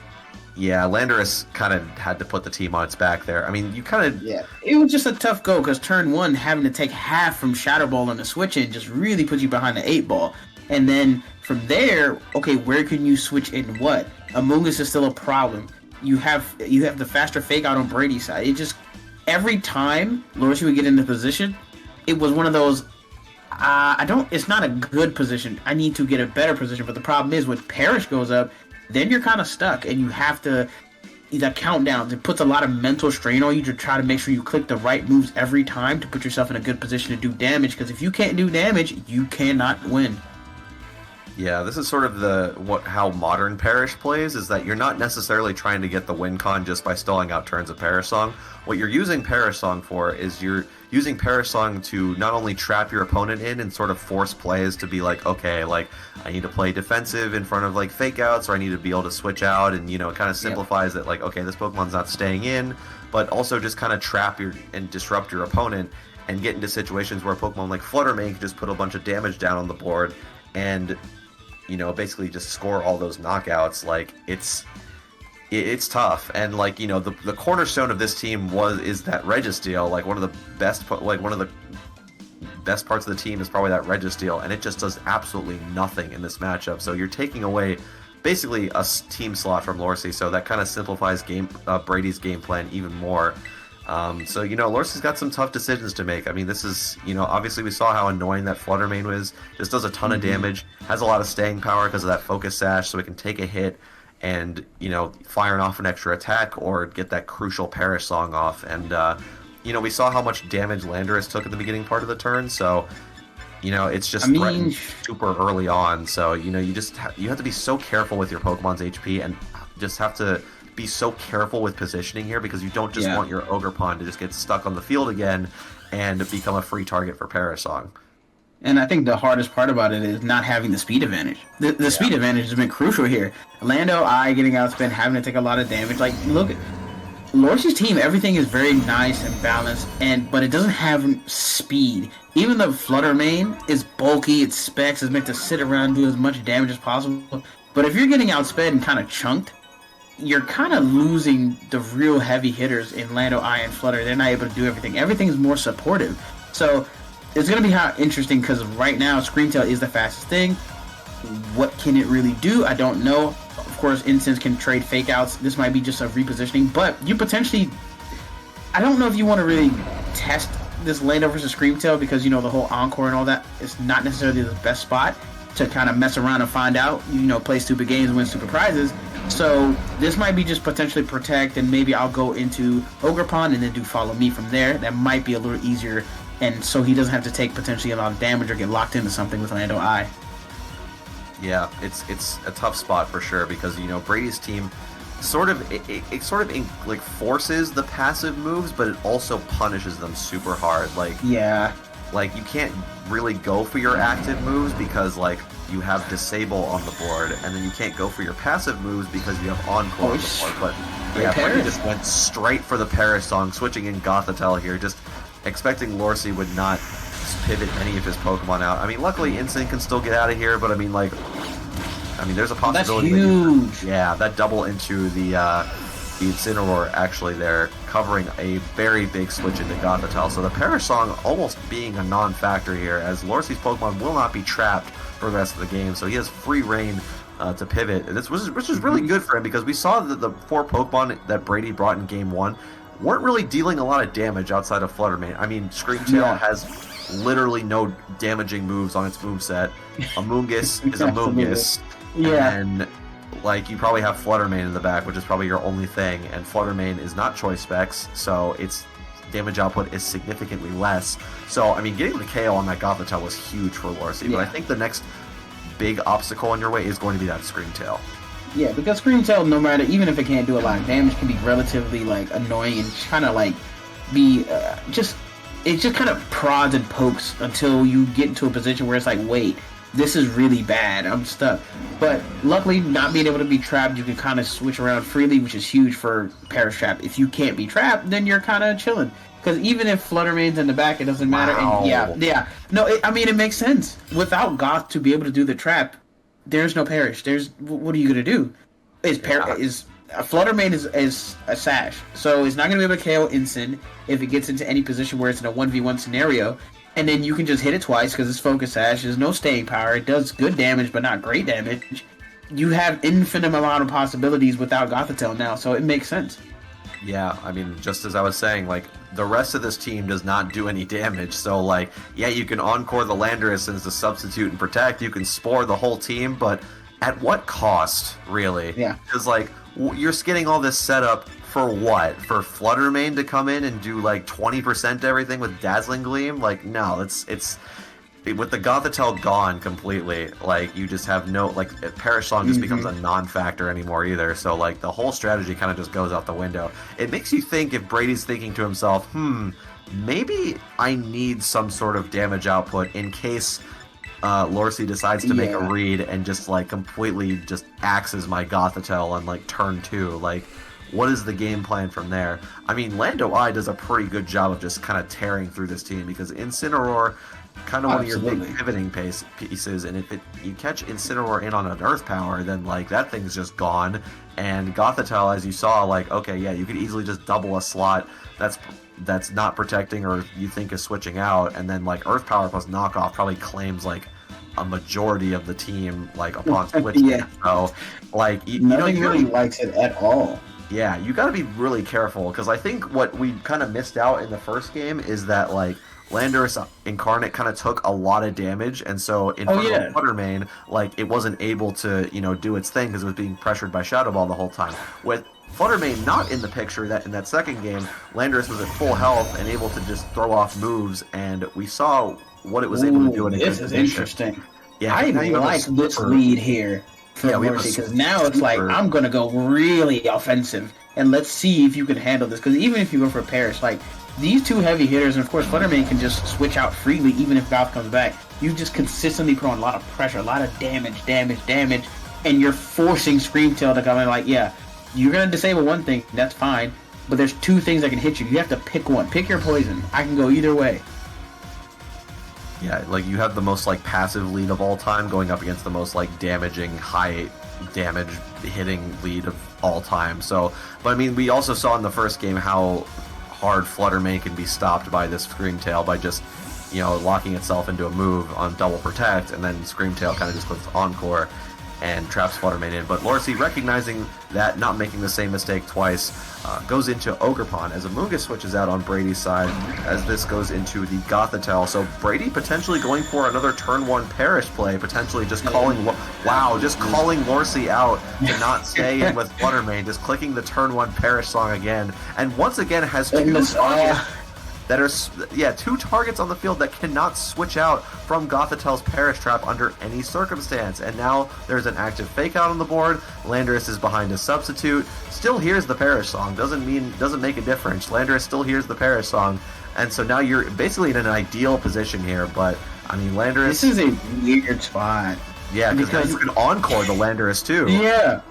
Landorus kind of had to put the team on its back there. I mean, you kind of it was just a tough go, because turn 1 having to take half from Shadow Ball on the switch in just really puts you behind the 8 ball. And then from there, okay, where can you switch in what? Amoonguss is still a problem. You have the faster Fake Out on Brady's side. It just, every time Lorcy would get into position, it was one of those, it's not a good position. I need to get a better position. But the problem is when Perish goes up, then you're kind of stuck, and you have to, the countdowns, it puts a lot of mental strain on you to try to make sure you click the right moves every time to put yourself in a good position to do damage, because if you can't do damage, you cannot win. Yeah, this is sort of how modern Perish plays, is that you're not necessarily trying to get the win con just by stalling out turns of Perish Song. What you're using Perish Song for is you're using Perish Song to not only trap your opponent in and sort of force plays to be like, okay, like I need to play defensive in front of like Fake Outs, or I need to be able to switch out, and you know, it kind of simplifies it, like, okay, this Pokemon's not staying in, but also just kind of trap and disrupt your opponent and get into situations where Pokemon like Flutter Mane can just put a bunch of damage down on the board, and basically just score all those knockouts, like it's tough. And like the cornerstone of this team is that Registeel. Like one of the best parts of the team is probably that Registeel, and it just does absolutely nothing in this matchup. So you're taking away basically a team slot from Lorsi, so that kind of simplifies Brady's game plan even more. So Lorsi's got some tough decisions to make. I mean, this is obviously we saw how annoying that Flutter Mane was. Just does a ton of damage, has a lot of staying power because of that focus sash, so it can take a hit and firing off an extra attack or get that crucial Perish Song off. And we saw how much damage Landorus took at the beginning part of the turn, so it's just threatened super early on. So you have to be so careful with your Pokemon's HP, and just have to be so careful with positioning here, because you don't just want your Ogerpon to just get stuck on the field again and become a free target for Perish Song. And I think the hardest part about it is not having the speed advantage. The speed advantage has been crucial here. Lando getting outspent, having to take a lot of damage. Like, look at Lorsi's team, everything is very nice and balanced, but it doesn't have speed. Even the Flutter Mane is bulky, its specs is meant to sit around and do as much damage as possible. But if you're getting outsped and kind of chunked, you're kind of losing the real heavy hitters in Lando, and Flutter. They're not able to do everything. Everything is more supportive. So it's going to be interesting, because right now Screamtail is the fastest thing. What can it really do? I don't know. Of course, Instance can trade fake outs. This might be just a repositioning, but you potentially... I don't know if you want to really test this Lando versus Screamtail, because, the whole Encore and all that is not necessarily the best spot to kind of mess around and find out, play stupid games, win stupid prizes. So this might be just potentially protect, and maybe I'll go into Ogerpon and then do follow me from there. That might be a little easier, and so he doesn't have to take potentially a lot of damage or get locked into something with Lando I. Yeah, it's a tough spot for sure, because Brady's team sort of forces the passive moves, but it also punishes them super hard. Like you can't really go for your active moves because you have disable on the board, and then you can't go for your passive moves because you have encore on the board. But Brady just went straight for the Perish Song, switching in Gothitelle here, just expecting Lorsi would not pivot any of his Pokemon out. I mean, luckily Instinct can still get out of here, but I mean, there's a possibility. That's huge. That double into the Incineroar actually there, covering a very big switch into Gothitelle. So the Perish Song almost being a non-factor here, as Lorsi's Pokemon will not be trapped for the rest of the game, so he has free reign to pivot, which is really good for him, because we saw that the 4 Pokemon that Brady brought in Game 1 weren't really dealing a lot of damage outside of Flutter Mane. I mean, Screamtail has literally no damaging moves on its moveset. Amoonguss is Amoonguss. And you probably have Flutter Mane in the back, which is probably your only thing, and Flutter Mane is not choice specs, so its damage output is significantly less. So, I mean, getting the KO on that Gothitelle was huge for Lorsi, but I think the next big obstacle on your way is going to be that Screamtail. Yeah, because Screamtail, no matter, even if it can't do a lot of damage, can be relatively annoying and kind of be it just kind of prods and pokes until you get into a position where it's wait, this is really bad, I'm stuck. But luckily, not being able to be trapped, you can kind of switch around freely, which is huge for Perish Trap. If you can't be trapped, then you're kind of chilling. Because even if Flutter Mane's in the back, it doesn't matter. Wow. And no, it makes sense. Without Goth to be able to do the trap, there's no Perish. What are you gonna do? Flutter Mane is a sash, so it's not gonna be able to KO Incin if it gets into any position where it's in a 1v1 scenario. And then you can just hit it twice because it's focus sash. There's no staying power. It does good damage, but not great damage. You have infinite amount of possibilities without Gothitelle now, so it makes sense. Yeah, I mean, just as I was saying, the rest of this team does not do any damage. So, you can Encore the Landorus as the substitute and protect. You can Spore the whole team, but at what cost, really? Yeah. Because, you're getting all this setup for what? For Flutter Mane to come in and do 20% to everything with Dazzling Gleam? No, it's with the Gothitelle gone completely. You just have no Perish Song just becomes a non-factor anymore either. So the whole strategy kind of just goes out the window. It makes you think if Brady's thinking to himself, maybe I need some sort of damage output in case Lorsi decides to make a read and just completely just axes my Gothitelle on turn 2. What is the game plan from there? I mean, Lando I does a pretty good job of just kind of tearing through this team, because Incineroar kind of one of your Absolutely. big pivoting pieces, and if you catch Incineroar in on an Earth Power, then like that thing's just gone. And Gothitelle, as you saw, like okay, yeah, you could easily just double a slot that's not protecting or you think is switching out, and then like Earth Power plus knockoff probably claims like a majority of the team like upon switching. Yeah. So like Nothing you really likes it at all. yeah, you got to be really careful because I think what we kind of missed out in the first game is that like Landorus Incarnate kind of took a lot of damage, and so in front of Fluttermane, like it wasn't able to do its thing because it was being pressured by Shadow Ball the whole time. With Fluttermane not in the picture, that in that second game, Landorus was at full health and able to just throw off moves, and we saw what it was able to do in a This good is position. interesting. Yeah, I now you have a like this super- lead here for Yeah, we have a Morty, because now it's like, super- I'm going to go really offensive, and let's see if you can handle this, because even if you go for Perish, like, these two heavy hitters, and of course Fluttermane can just switch out freely even if Goth comes back, you just consistently put on a lot of pressure, a lot of damage, and you're forcing Screamtail to come in like, yeah, you're going to disable one thing, that's fine, but there's two things that can hit you. You have to pick one. Pick your poison. I can go either way. Yeah, like you have the most like passive lead of all time going up against the most like damaging, high damage hitting lead of all time. So, but I mean, we also saw in the first game how hard Fluttermane can be stopped by this Screamtail by just, locking itself into a move on double protect, and then Screamtail kind of just clicks Encore and traps Fluttermane in. But Lorcy, recognizing that, not making the same mistake twice, goes into Ogerpon as Amoonguss switches out on Brady's side as this goes into the Gothitelle. So Brady potentially going for another turn 1 Perish play, potentially just calling Lorcy out to not stay in with Fluttermane, just clicking the turn 1 Perish song again, and once again has two targets that are, two targets on the field that cannot switch out from Gothitelle's Perish Trap under any circumstance. And now there's an active fake out on the board. Landorus is behind a substitute. Still hears the Perish song. Doesn't make a difference. Landorus still hears the Perish song. And so now you're basically in an ideal position here. But I mean, Landorus. This is a weird spot. Yeah, because you can encore the Landorus too. Yeah,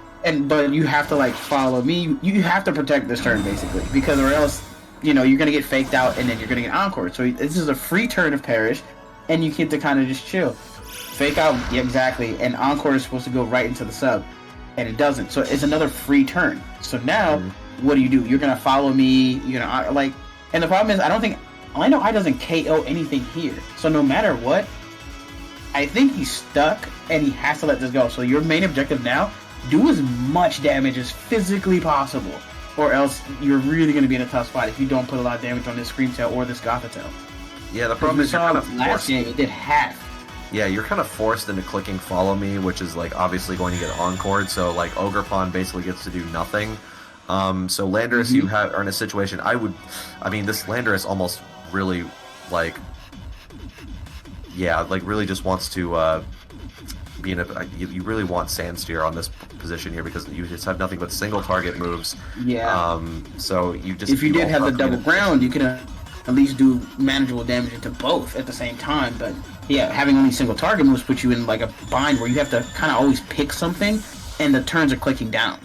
but you have to like follow me. You have to protect this turn basically, because or else, you're gonna get faked out and then you're gonna get encore. So this is a free turn of Perish, and you get to kind of just chill. Fake out, yeah, exactly, and encore is supposed to go right into the sub, and it doesn't. So it's another free turn. So now, what do? You're gonna follow me. You're gonna like, and the problem is I know I doesn't KO anything here. So no matter what, I think he's stuck and he has to let this go. So your main objective now, do as much damage as physically possible, or else you're really going to be in a tough spot if you don't put a lot of damage on this Screamtail or this Gothitelle. Yeah, the problem is you're kind of last game it did half. Yeah, you're kind of forced into clicking Follow Me, which is like obviously going to get encored. So like Ogerpon basically gets to do nothing. So Landorus, you are in a situation. This Landorus almost really really just wants to be in a. You really want Sandsteer on this position here because you just have nothing but single target moves. Yeah. So you just. If you did have the double ground, you could at least do manageable damage into both at the same time. But yeah, having only single target moves puts you in like a bind where you have to kind of always pick something, and the turns are clicking down.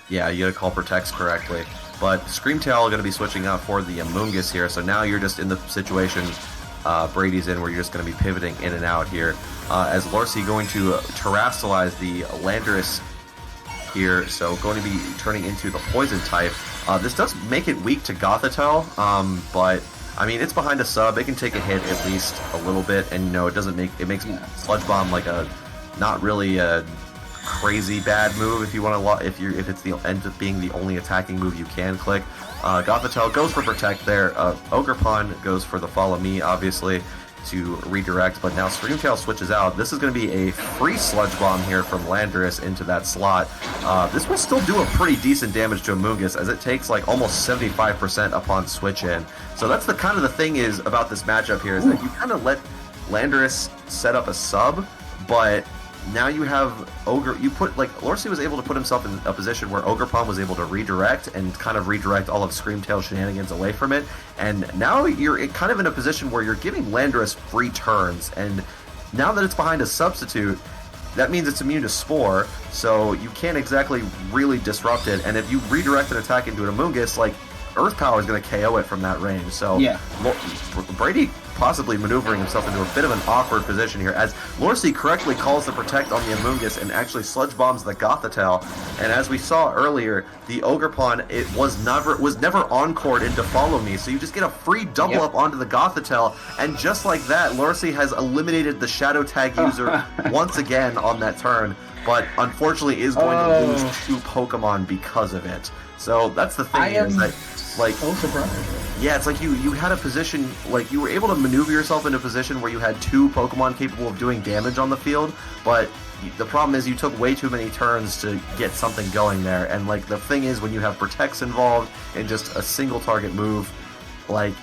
Yeah, you gotta call protects correctly. But Screamtail are gonna be switching out for the Amoonguss here, so now you're just in the situation Brady's in where you're just gonna be pivoting in and out here. As Lorcy going to terrestrialize the Landorus here, so going to be turning into the Poison type. This does make it weak to Gothitelle, but I mean it's behind a sub. It can take a hit at least a little bit, and it makes Sludge Bomb like a not really a crazy bad move if you want to if it's the ends up being the only attacking move you can click. Gothitelle goes for protect there. Ogerpon goes for the follow me obviously to redirect, but now Screamtail switches out. This is going to be a free Sludge Bomb here from Landorus into that slot. This will still do a pretty decent damage to Amoonguss as it takes like almost 75% upon switch in. So that's the kind of the thing is about this matchup here is that you kind of let Landorus set up a sub, but now you have Lorcy was able to put himself in a position where Ogerpon was able to redirect and kind of redirect all of Screamtail shenanigans away from it, and now you're kind of in a position where you're giving Landorus free turns, and now that it's behind a substitute, that means it's immune to Spore, so you can't exactly really disrupt it, and if you redirect an attack into an Amoonguss, Earth Power is going to KO it from that range. So Yeah. Brady possibly maneuvering himself into a bit of an awkward position here, as Lorcy correctly calls the protect on the Amoonguss and actually sludge bombs the Gothitelle. And as we saw earlier, the Ogerpon, it was never encored into Follow Me, so you just get a free double up onto the Gothitelle, and just like that, Lorcy has eliminated the Shadow Tag user once again on that turn, but unfortunately is going to lose 2 Pokemon because of it. So that's the thing, is that, like, so surprised. yeah, it's like you had a position, like you were able to maneuver yourself into a position where you had 2 Pokemon capable of doing damage on the field, but the problem is you took way too many turns to get something going there. And like the thing is, when you have Protects involved in just a single target move, like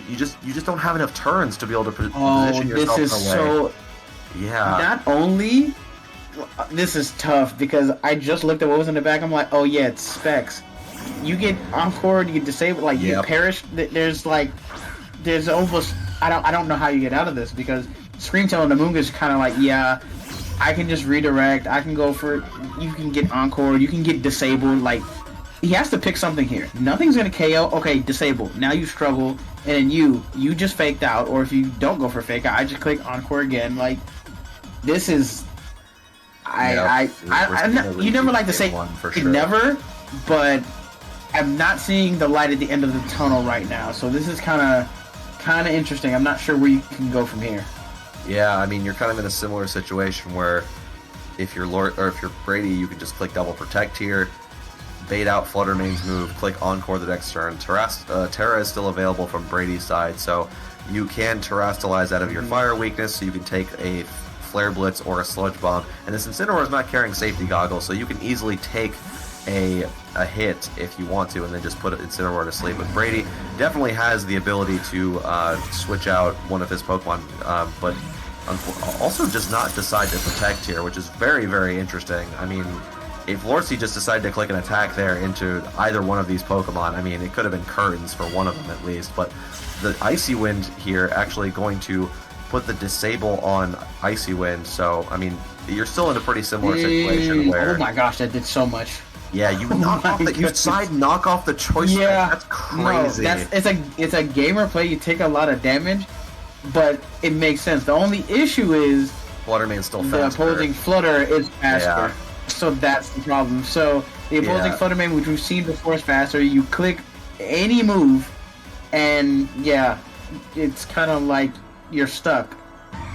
you just don't have enough turns to be able to position yourself this is in a way. so. Yeah. Not only, this is tough because I just looked at what was in the back. I'm like, oh yeah, it's specs. You get encored, you get disabled, like you perish. There's almost I don't know how you get out of this, because Screamtail and Amoonguss is kind of like, yeah, I can just redirect. I can go for. You can get encored. You can get disabled. Like, he has to pick something here. Nothing's gonna KO. Okay, disable. Now you struggle, and then you just faked out. Or if you don't go for fake out, I just click encore again. Like, this is. You never like to say never, but I'm not seeing the light at the end of the tunnel right now. So this is kind of interesting. I'm not sure where you can go from here. Yeah, I mean, you're kind of in a similar situation where if you're Brady, you can just click double protect here, bait out Flutter Mane's move, click encore the next turn. Terra is still available from Brady's side, so you can Terrastalize out of your fire weakness, so you can take a Flare Blitz or a Sludge Bomb. And this Incineroar is not carrying safety goggles, so you can easily take a hit if you want to, and then just put Incineroar to sleep. But Brady definitely has the ability to switch out one of his Pokemon, but also does not decide to protect here, which is very, very interesting. I mean, if Lorcy just decided to click an attack there into either one of these Pokemon, I mean, it could have been Curtains for one of them at least, but the Icy Wind here actually going to put the disable on Icy Wind, so, I mean, you're still in a pretty similar situation where... Oh my gosh, that did so much. Yeah, you knock off the choice. Yeah, that's crazy. No, it's a gamer play. You take a lot of damage, but it makes sense. The only issue is Fluttermane's still faster. The opposing Flutter is faster, so that's the problem. So the opposing Fluttermane, which we've seen before, is faster. You click any move, and yeah, it's kind of like you're stuck.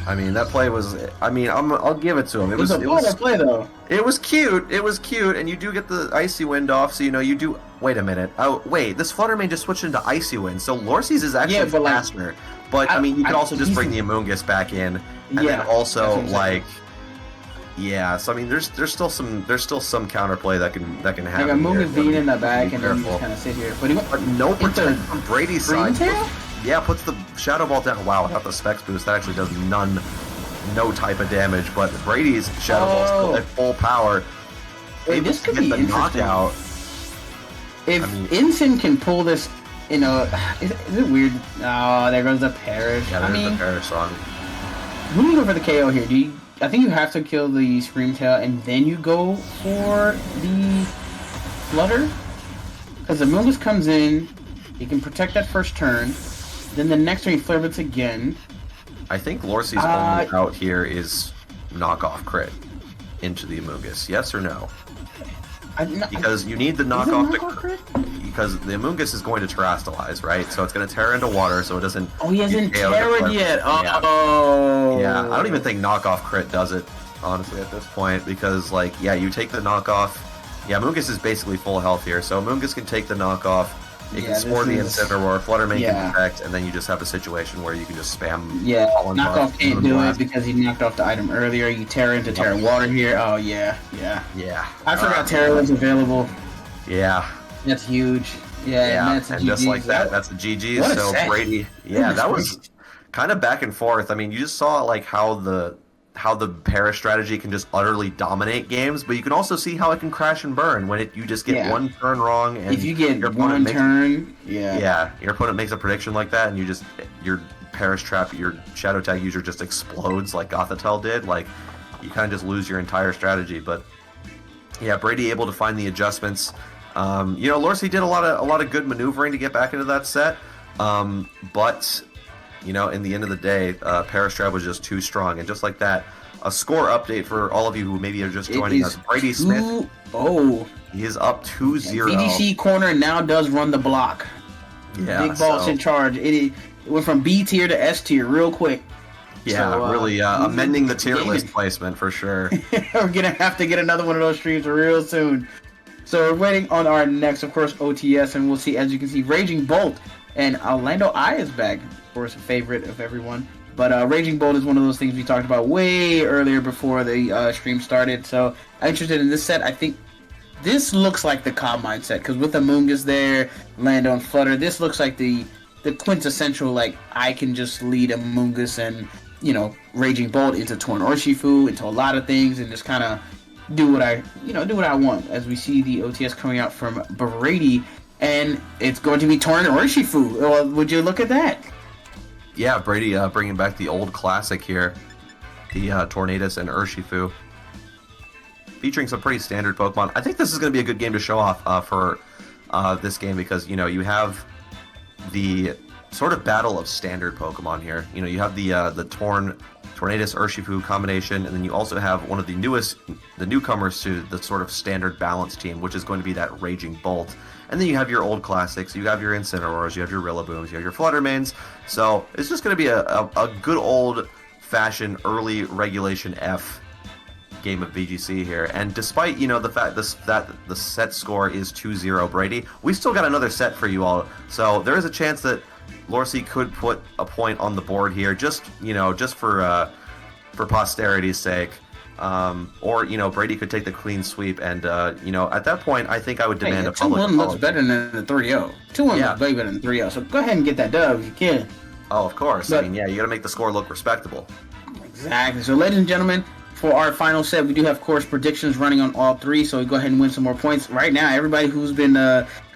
I mean, that play was. I mean, I'll give it to him. It was a play though. It was cute. It was cute, and you do get the Icy Wind off. So you do. Wait a minute. Oh wait, this Fluttermane just switched into Icy Wind. So Lorcy's is actually faster. But I mean, you could also just bring the Amoonguss back in, and then also like. Yeah, so I mean, there's still some counterplay that can happen. Like Amoonguss being in the back, and then you just kind of sit here. But no protect from Brady's side. Yeah, puts the Shadow Ball down. Wow, without the Specs boost, that actually does no type of damage. But Brady's Shadow Ball still at full power. Wait, this could be the knockout. If Incin can pull this, is it weird? Oh, there goes the Perish. Yeah, there's the Perish song. Who do you go for the KO here? I think you have to kill the Screamtail and then you go for the Flutter? Because the Amoonguss comes in, you can protect that first turn. Then the next turn, you Flare Blitz again. I think Lorcy's only out here is knockoff crit into the Amoonguss. Yes or no? Because you need the knockoff crit. Because the Amoonguss is going to Terrastalize, right? So it's going to tear into water, so it doesn't... Oh, he hasn't terrored yet. Yeah, I don't even think knockoff crit does it, honestly, at this point. Because, like, yeah, you take the knockoff... Yeah, Amoonguss is basically full health here. So Amoonguss can take the knockoff. It can spore the Incineroar, Fluttermane can protect, and then you just have a situation where you can just spam. Yeah, knockoff can't do it because he knocked off the item earlier. You tear into Terra Water here. Oh, yeah. I forgot Terra was available. Yeah. That's huge. Yeah, and that's just like that, that's a GG. So Brady, that was kind of back and forth. I mean, you just saw like how the Perish strategy can just utterly dominate games, but you can also see how it can crash and burn when you just get one turn wrong. And if you get one turn, your opponent makes a prediction like that, and your Perish trap, your Shadow Tag user just explodes like Gothitelle did. Like you kind of just lose your entire strategy. But yeah, Brady able to find the adjustments. Lorsi did a lot of good maneuvering to get back into that set, but in the end of the day, Parastrap was just too strong, and just like that, a score update for all of you who maybe are just joining us. Brady Smith. He is up 2-0. VGC corner now does run the block. Yeah, Big Boss in charge. It went from B tier to S tier real quick. Yeah, so, really amending the tier list placement for sure. We're gonna have to get another one of those streams real soon. So we're waiting on our next, of course, OTS, and we'll see, as you can see, Raging Bolt and Orlando Eye is back. Of course, a favorite of everyone. But Raging Bolt is one of those things we talked about way earlier before the stream started. So I'm interested in this set. I think this looks like the Combine set, because with Amoonguss there, Lando and Flutter, this looks like the quintessential, like, I can just lead Amoonguss and, Raging Bolt into Torn Urshifu, into a lot of things, and just kind of do what I want. As we see the OTS coming out from Brady, and it's going to be Torn Urshifu. Would you look at that? Yeah, Brady bringing back the old classic here, the Tornadus and Urshifu, featuring some pretty standard Pokemon. I think this is going to be a good game to show off for this game, because you have the sort of battle of standard Pokemon here. You have the Tornadus Urshifu combination, and then you also have one of the newcomers to the sort of standard balance team, which is going to be that Raging Bolt. And then you have your old classics, you have your Incineroars, you have your Rillabooms, you have your Fluttermanes. So it's just going to be a good old-fashioned early Regulation F game of VGC here. And despite, the fact that the set score is 2-0 Brady, we still got another set for you all. So there is a chance that Lorsi could put a point on the board here, just for posterity's sake. Or Brady could take the clean sweep, and at that point, I think I would demand a public apology. 2-1 looks better than the 3-0. 2-1 looks way better than 3-0. So go ahead and get that dub if you can. Oh, of course. You got to make the score look respectable. Exactly. So, ladies and gentlemen, for our final set, we do have, of course, predictions running on all three. So we go ahead and win some more points. Right now, everybody who's been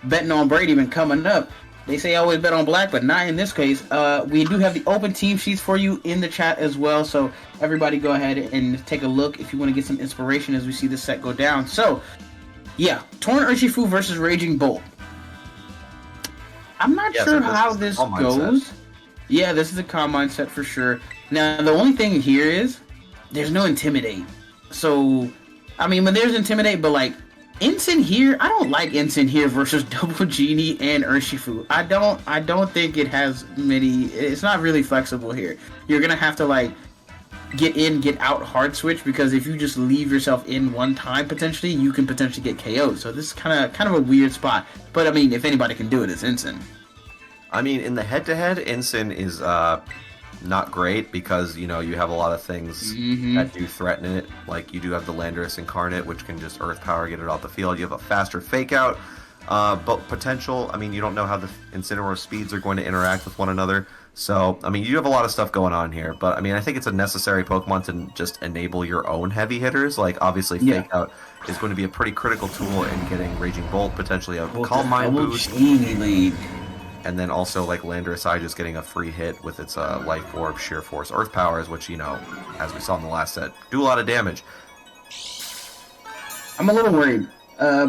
betting on Brady been coming up. They say always bet on black, but not in this case. We do have the open team sheets for you in the chat as well, so everybody go ahead and take a look if you want to get some inspiration as we see this set go down. So, yeah, Torn Urshifu versus Raging Bolt. I'm not sure how this goes. Set. Yeah, this is a Combine set for sure. Now, the only thing here is there's no Intimidate. So, but there's Intimidate, but like, Ensign here, I don't like Ensign here versus Double Genie and Urshifu. I don't think it has many. It's not really flexible here. You're gonna have to like get in, get out hard switch, because if you just leave yourself in one time, potentially you can potentially get KO'd. So this is kind of a weird spot. But if anybody can do it, it's Ensign. In the head-to-head, Ensign is not great, because you have a lot of things that do threaten it. Like, you do have the Landorus Incarnate, which can just Earth Power, get it off the field. You have a faster Fake Out, but potential. You don't know how the Incineroar speeds are going to interact with one another. So you have a lot of stuff going on here. But I think it's a necessary Pokemon to just enable your own heavy hitters. Like, obviously, Fake Out is going to be a pretty critical tool in getting Raging Bolt, potentially a Calm Mind boost. And then also, like, Landorus Eye just getting a free hit with its Life Orb, Sheer Force, Earth Powers, which, as we saw in the last set, do a lot of damage. I'm a little worried,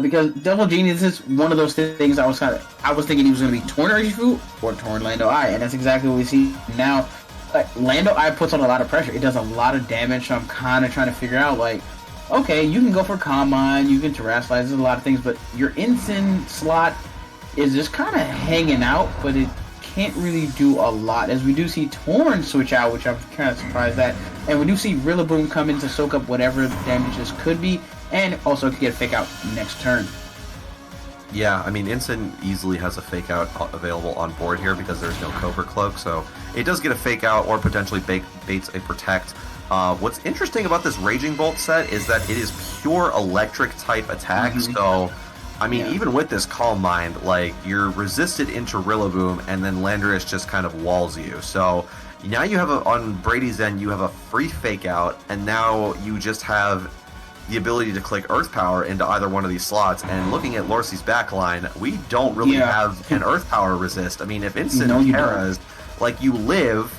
because Double Genie, this is one of those things I was thinking he was going to be Torn Urshifu or Torn Lando Eye, and that's exactly what we see now. Like, Lando Eye puts on a lot of pressure. It does a lot of damage, so I'm kind of trying to figure out, like, okay, you can go for Combine, you can Terrasilize, there's a lot of things, but your Ensign slot is just kind of hanging out, but it can't really do a lot. As we do see Torn switch out, which I'm kind of surprised at, and we do see Rillaboom come in to soak up whatever the damage this could be, and also to get a Fake Out next turn. Yeah, Ensign easily has a Fake Out available on board here because there's no Cobra Cloak, so it does get a Fake Out or potentially baits a Protect. What's interesting about this Raging Bolt set is that it is pure electric type attack, so even with this Calm Mind, like, you're resisted into Rillaboom, and then Landorus just kind of walls you. So now you have on Brady's end, you have a free Fake Out, and now you just have the ability to click Earth Power into either one of these slots. And looking at Lorsi's backline, we don't really have an Earth Power resist. if Instant Terras, like, you live,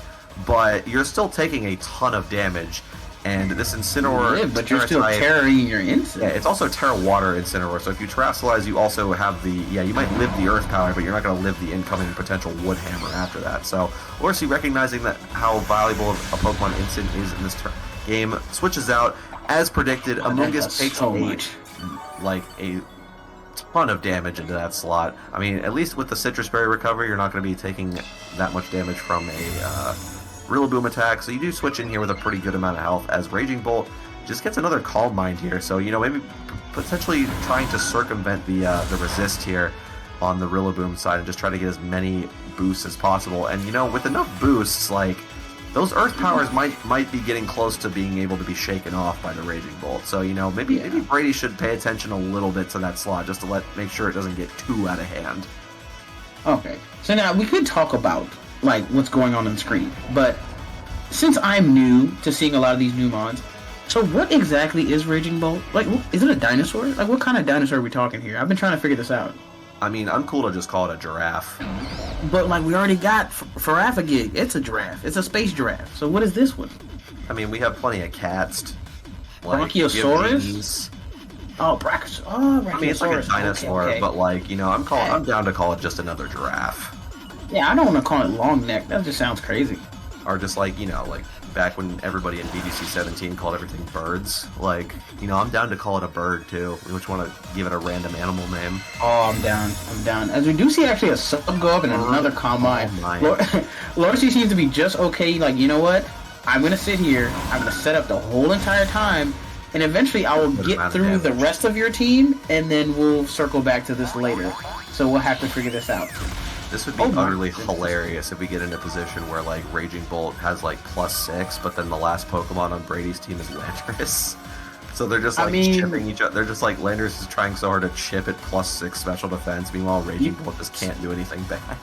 but you're still taking a ton of damage. And this Incineroar, Yeah, but you're still type, carrying your Incin. yeah, it's also Terra Water Incineroar. So if you Terastallize, you also have the, you might live the Earth Power, but you're not going to live the incoming potential Wood Hammer after that. So Lorcy, recognizing that how valuable a Pokemon Incin is in this game, switches out as predicted. Amoonguss takes so much. a ton of damage into that slot. I mean, at least with the Citrus Berry recovery, you're not going to be taking that much damage from a Rillaboom attack, so you do switch in here with a pretty good amount of health, as Raging Bolt just gets another Calm Mind here, so, you know, maybe potentially trying to circumvent the resist here on the Rillaboom side and just try to get as many boosts as possible. And, you know, with enough boosts, like, those Earth Powers might be getting close to being able to be shaken off by the Raging Bolt. So, you know, maybe Brady should pay attention a little bit to that slot just to make sure it doesn't get too out of hand. Okay, so now we could talk about like what's going on the screen, but since I'm new to seeing a lot of these new mods, so what exactly is Raging Bolt? Like, is it a dinosaur? Like, what kind of dinosaur are we talking here? I've been trying to figure this out. I mean, I'm cool to just call it a giraffe. But like, we already got Farafagig. It's a giraffe. It's a space giraffe. So what is this one? I mean, we have plenty of cats. Brachiosaurus? Oh, Brachiosaurus. Oh, Brachiosaurus. I mean, it's like a dinosaur, okay. but like, you know, I'm down to call it just another giraffe. Yeah, I don't want to call it long neck. That just sounds crazy. Or just like, you know, like back when everybody in BDC 17 called everything birds. Like, you know, I'm down to call it a bird too. We just want to give it a random animal name. Oh, I'm down. As we do see actually a sub go up and another combine. Lorcy seems to be just okay. Like, you know what? I'm going to sit here. I'm going to set up the whole entire time. And eventually I will get through the rest of your team. And then we'll circle back to this later. So we'll have to figure this out. This would be utterly hilarious if we get in a position where, like, Raging Bolt has, like, +6, but then the last Pokemon on Brady's team is Landorus. So they're just, like, chipping each other. They're just, like, Landorus is trying so hard to chip at +6 special defense, meanwhile Raging Bolt just can't do anything bad.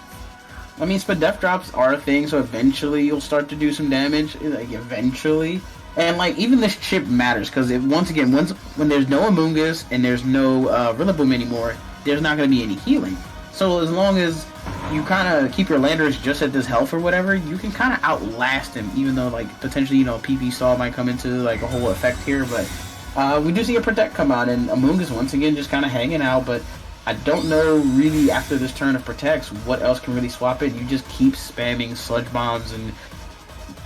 I mean, Spadef drops are a thing, so eventually you'll start to do some damage. Like, eventually. And, like, even this chip matters, because once again, when there's no Amoonguss and there's no Rillaboom anymore, there's not going to be any healing. So as long as you kind of keep your Landorus just at this health or whatever, you can kind of outlast him, even though, like, potentially, you know, PP Stall might come into, like, a whole effect here, but we do see a Protect come out, and Amoonguss once again just kind of hanging out, but I don't know really after this turn of Protects what else can really swap it. You just keep spamming Sludge Bombs and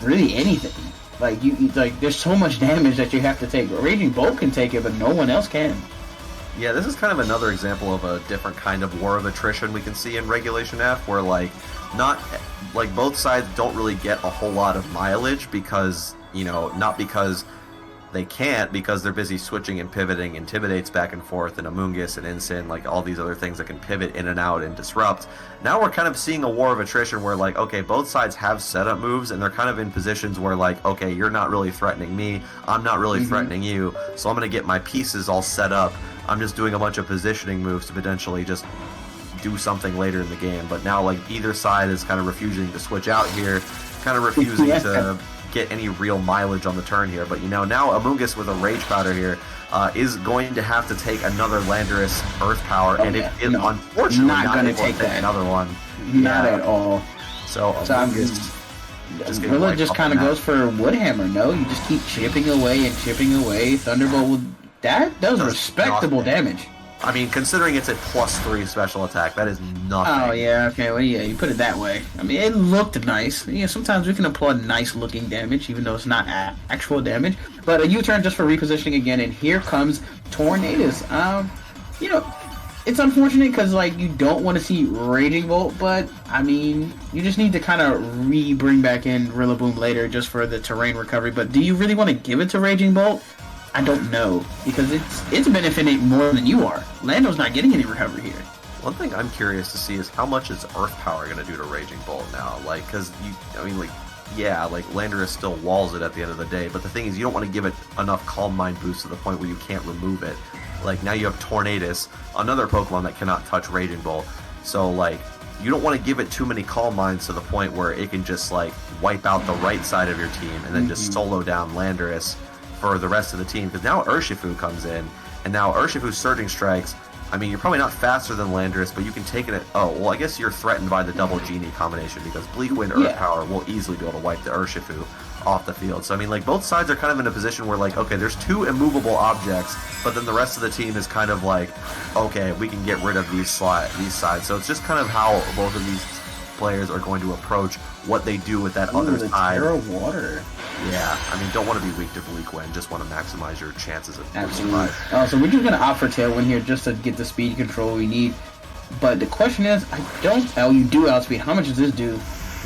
really anything. Like, there's so much damage that you have to take. Raging Bolt can take it, but no one else can. Yeah, this is kind of another example of a different kind of war of attrition we can see in Regulation F, where, like, both sides don't really get a whole lot of mileage because, you know, not because they can't, because they're busy switching and pivoting, Intimidates back and forth, and Amoonguss and Incin, like, all these other things that can pivot in and out and disrupt. Now we're kind of seeing a war of attrition where, like, okay, both sides have setup moves, and they're kind of in positions where, like, okay, you're not really threatening me, I'm not really threatening you, so I'm going to get my pieces all set up. I'm just doing a bunch of positioning moves to potentially just do something later in the game. But now, like, either side is kind of refusing to switch out here, kind of refusing to get any real mileage on the turn here. But, you know, now Amoonguss with a Rage Powder here is going to have to take another Landorus Earth Power, and it is unfortunately not going to take another one. Not at all. So Amoonguss just kind of goes for Wood Hammer. No, you just keep chipping away and chipping away. Thunderbolt that does respectable damage. I mean, considering it's a +3 special attack, that is nothing. Oh, yeah, okay, well, yeah, you put it that way. I mean, it looked nice. Yeah, sometimes we can applaud nice-looking damage, even though it's not actual damage. But a U-turn just for repositioning again, and here comes Tornadus. You know, it's unfortunate because, like, you don't want to see Raging Bolt, but, I mean, you just need to kind of bring back in Rillaboom later just for the terrain recovery. But do you really want to give it to Raging Bolt? I don't know, because it's benefiting more than you are. Lando's not getting any recovery here. One thing I'm curious to see is how much is Earth Power going to do to Raging Bolt now? Like, because Landorus still walls it at the end of the day, but the thing is, you don't want to give it enough Calm Mind boost to the point where you can't remove it. Like, now you have Tornadus, another Pokemon that cannot touch Raging Bolt, so, like, you don't want to give it too many Calm Minds to the point where it can just, like, wipe out the right side of your team and then just solo down Landorus for the rest of the team, because now Urshifu comes in, and now Urshifu's Surging Strikes I mean, you're probably not faster than Landorus, but you can take it. Oh, well, I guess you're threatened by the double Genie combination because Bleak Wind Earth Power will easily be able to wipe the Urshifu off the field. So, I mean, like, both sides are kind of in a position where, like, okay, there's 2 immovable objects, but then the rest of the team is kind of like, okay, we can get rid of these sides. So it's just kind of how both of these players are going to approach what they do with that other side. Terra Water. Yeah, I mean, don't want to be weak to Bleak Wind, just want to maximize your chances of Absolutely. So we're just going to opt for Tailwind here just to get the speed control we need. But the question is, oh, you do outspeed. How much does this do?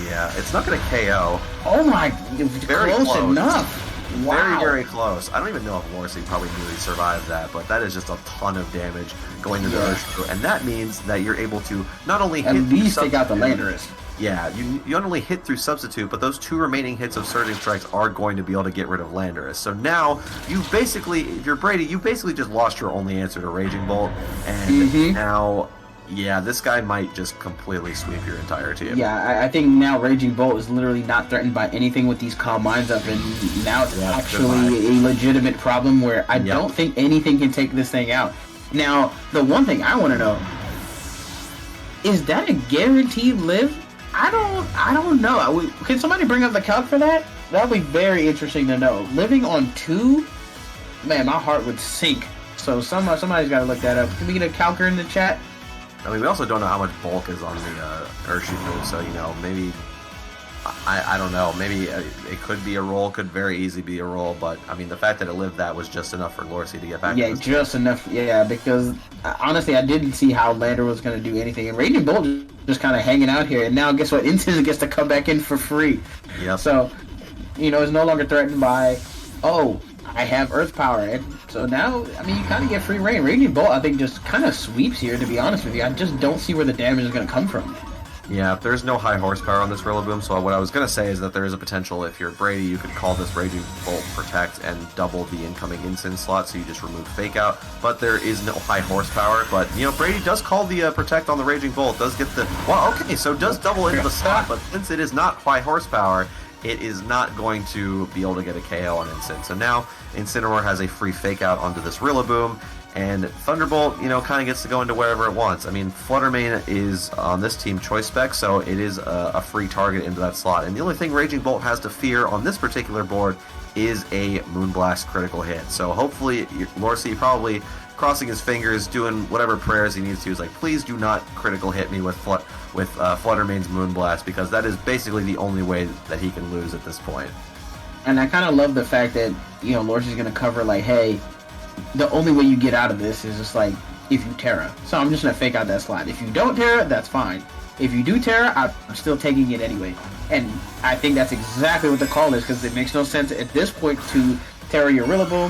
Yeah, it's not going to KO. Oh my, Very close close. enough. Wow. Very, very close. I don't even know if Lorsy probably really survived that, but that is just a ton of damage going to the Urshifu. And that means that you're able to not only At hit least take out the Landorus. Yeah, you not only hit through Substitute, but those 2 remaining hits of Surging Strikes are going to be able to get rid of Landorus. So now, you basically, if you're Brady, you basically just lost your only answer to Raging Bolt, and now, yeah, this guy might just completely sweep your entire team. Yeah, I think now Raging Bolt is literally not threatened by anything with these Calm Minds up, and now it's actually a legitimate problem where I don't think anything can take this thing out. Now, the one thing I want to know, is that a guaranteed live? I don't know. Can somebody bring up the calc for that? That would be very interesting to know. Living on 2, man, my heart would sink. So somebody's got to look that up. Can we get a calcer in the chat? I mean, we also don't know how much bulk is on the Urshifu, so, you know, maybe, I don't know, maybe it could be a roll, could very easily be a roll, but, I mean, the fact that it lived that was just enough for Lorsy to get back. Yeah, just enough, because, honestly, I didn't see how Lander was going to do anything, and Raging Bolt just kind of hanging out here, and now guess what, Intis gets to come back in for free. Yep. So, you know, it's no longer threatened by, oh, I have Earth Power, and so now, I mean, you kind of get free reign. Raging Bolt, I think, just kind of sweeps here, to be honest with you. I just don't see where the damage is going to come from. Yeah, there's no high horsepower on this Rillaboom, so what I was going to say is that there is a potential, if you're Brady, you could call this Raging Bolt Protect and double the incoming Instant slot, so you just remove Fake Out, but there is no high horsepower, but, you know, Brady does call the Protect on the Raging Bolt, does get the, well, okay, so does double into the slot, but since it is not high horsepower, it is not going to be able to get a KO on Instant. So now, Incineroar has a free Fake Out onto this Rillaboom, and Thunderbolt, you know, kind of gets to go into wherever it wants. I mean, Fluttermane is on this team choice spec, so it is a free target into that slot. And the only thing Raging Bolt has to fear on this particular board is a Moonblast critical hit. So hopefully, Lorsy probably crossing his fingers, doing whatever prayers he needs to. Is like, please do not critical hit me with Fluttermane's Moonblast, because that is basically the only way that he can lose at this point. And I kind of love the fact that, you know, Lorsy's going to cover, like, hey, the only way you get out of this is just, like, if you Terra. So I'm just going to fake out that slot. If you don't Terra, that's fine. If you do Terra, I'm still taking it anyway. And I think that's exactly what the call is, because it makes no sense at this point to Terra your Rillaboom,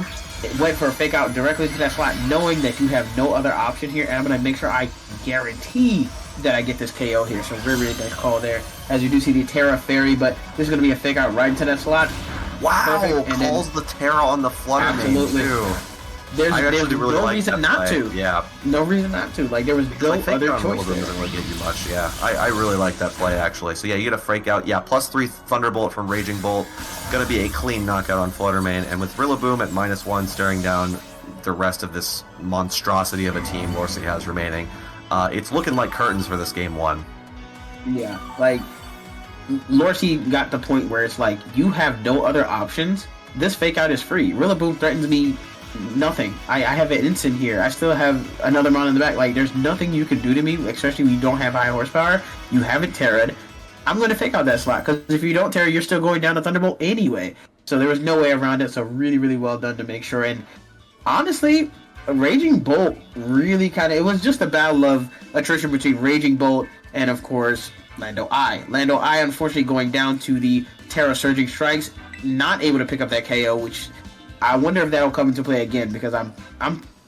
wait for a fake out directly to that slot, knowing that you have no other option here, and I'm going to make sure I guarantee that I get this KO here. So very, really nice call there. As you do see the Terra Fairy, but this is going to be a fake out right into that slot. Wow, Perfect. And calls the Terra on the Fluttermane too. There's really no like reason that not play. to. Yeah. No reason not to. Like, there was no other choice there. Doesn't really give you much. Yeah, I really like that play, actually. So yeah, you get a fake out. Yeah, +3 Thunderbolt from Raging Bolt. Gonna be a clean knockout on Fluttermane. And with Rillaboom at -1, staring down the rest of this monstrosity of a team Lorsy has remaining, it's looking like curtains for this game 1. Yeah, like, Lorsy got the point where it's like, you have no other options. This fake out is free. Rillaboom threatens me nothing. I have an instant here. I still have another mon in the back. Like, there's nothing you can do to me, especially when you don't have high horsepower. You haven't Terra'd. I'm going to fake out that slot, because if you don't Terra, you're still going down to Thunderbolt anyway. So there was no way around it, so really, really well done to make sure. And honestly, Raging Bolt really kind of, it was just a battle of attrition between Raging Bolt and, of course, Lando I. Lando I, unfortunately, going down to the Terra Surging Strikes, not able to pick up that KO, which I wonder if that'll come into play again, because I'm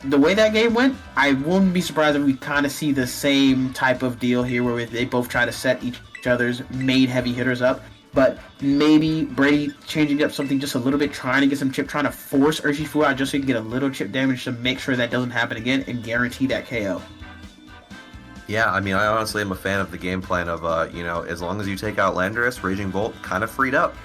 the way that game went, I wouldn't be surprised if we kind of see the same type of deal here, where they both try to set each other's main heavy hitters up. But maybe Brady changing up something just a little bit, trying to get some chip, trying to force Urshifu out just so he can get a little chip damage to make sure that doesn't happen again and guarantee that KO. Yeah, I mean, I honestly am a fan of the game plan of, you know, as long as you take out Landorus, Raging Bolt kind of freed up.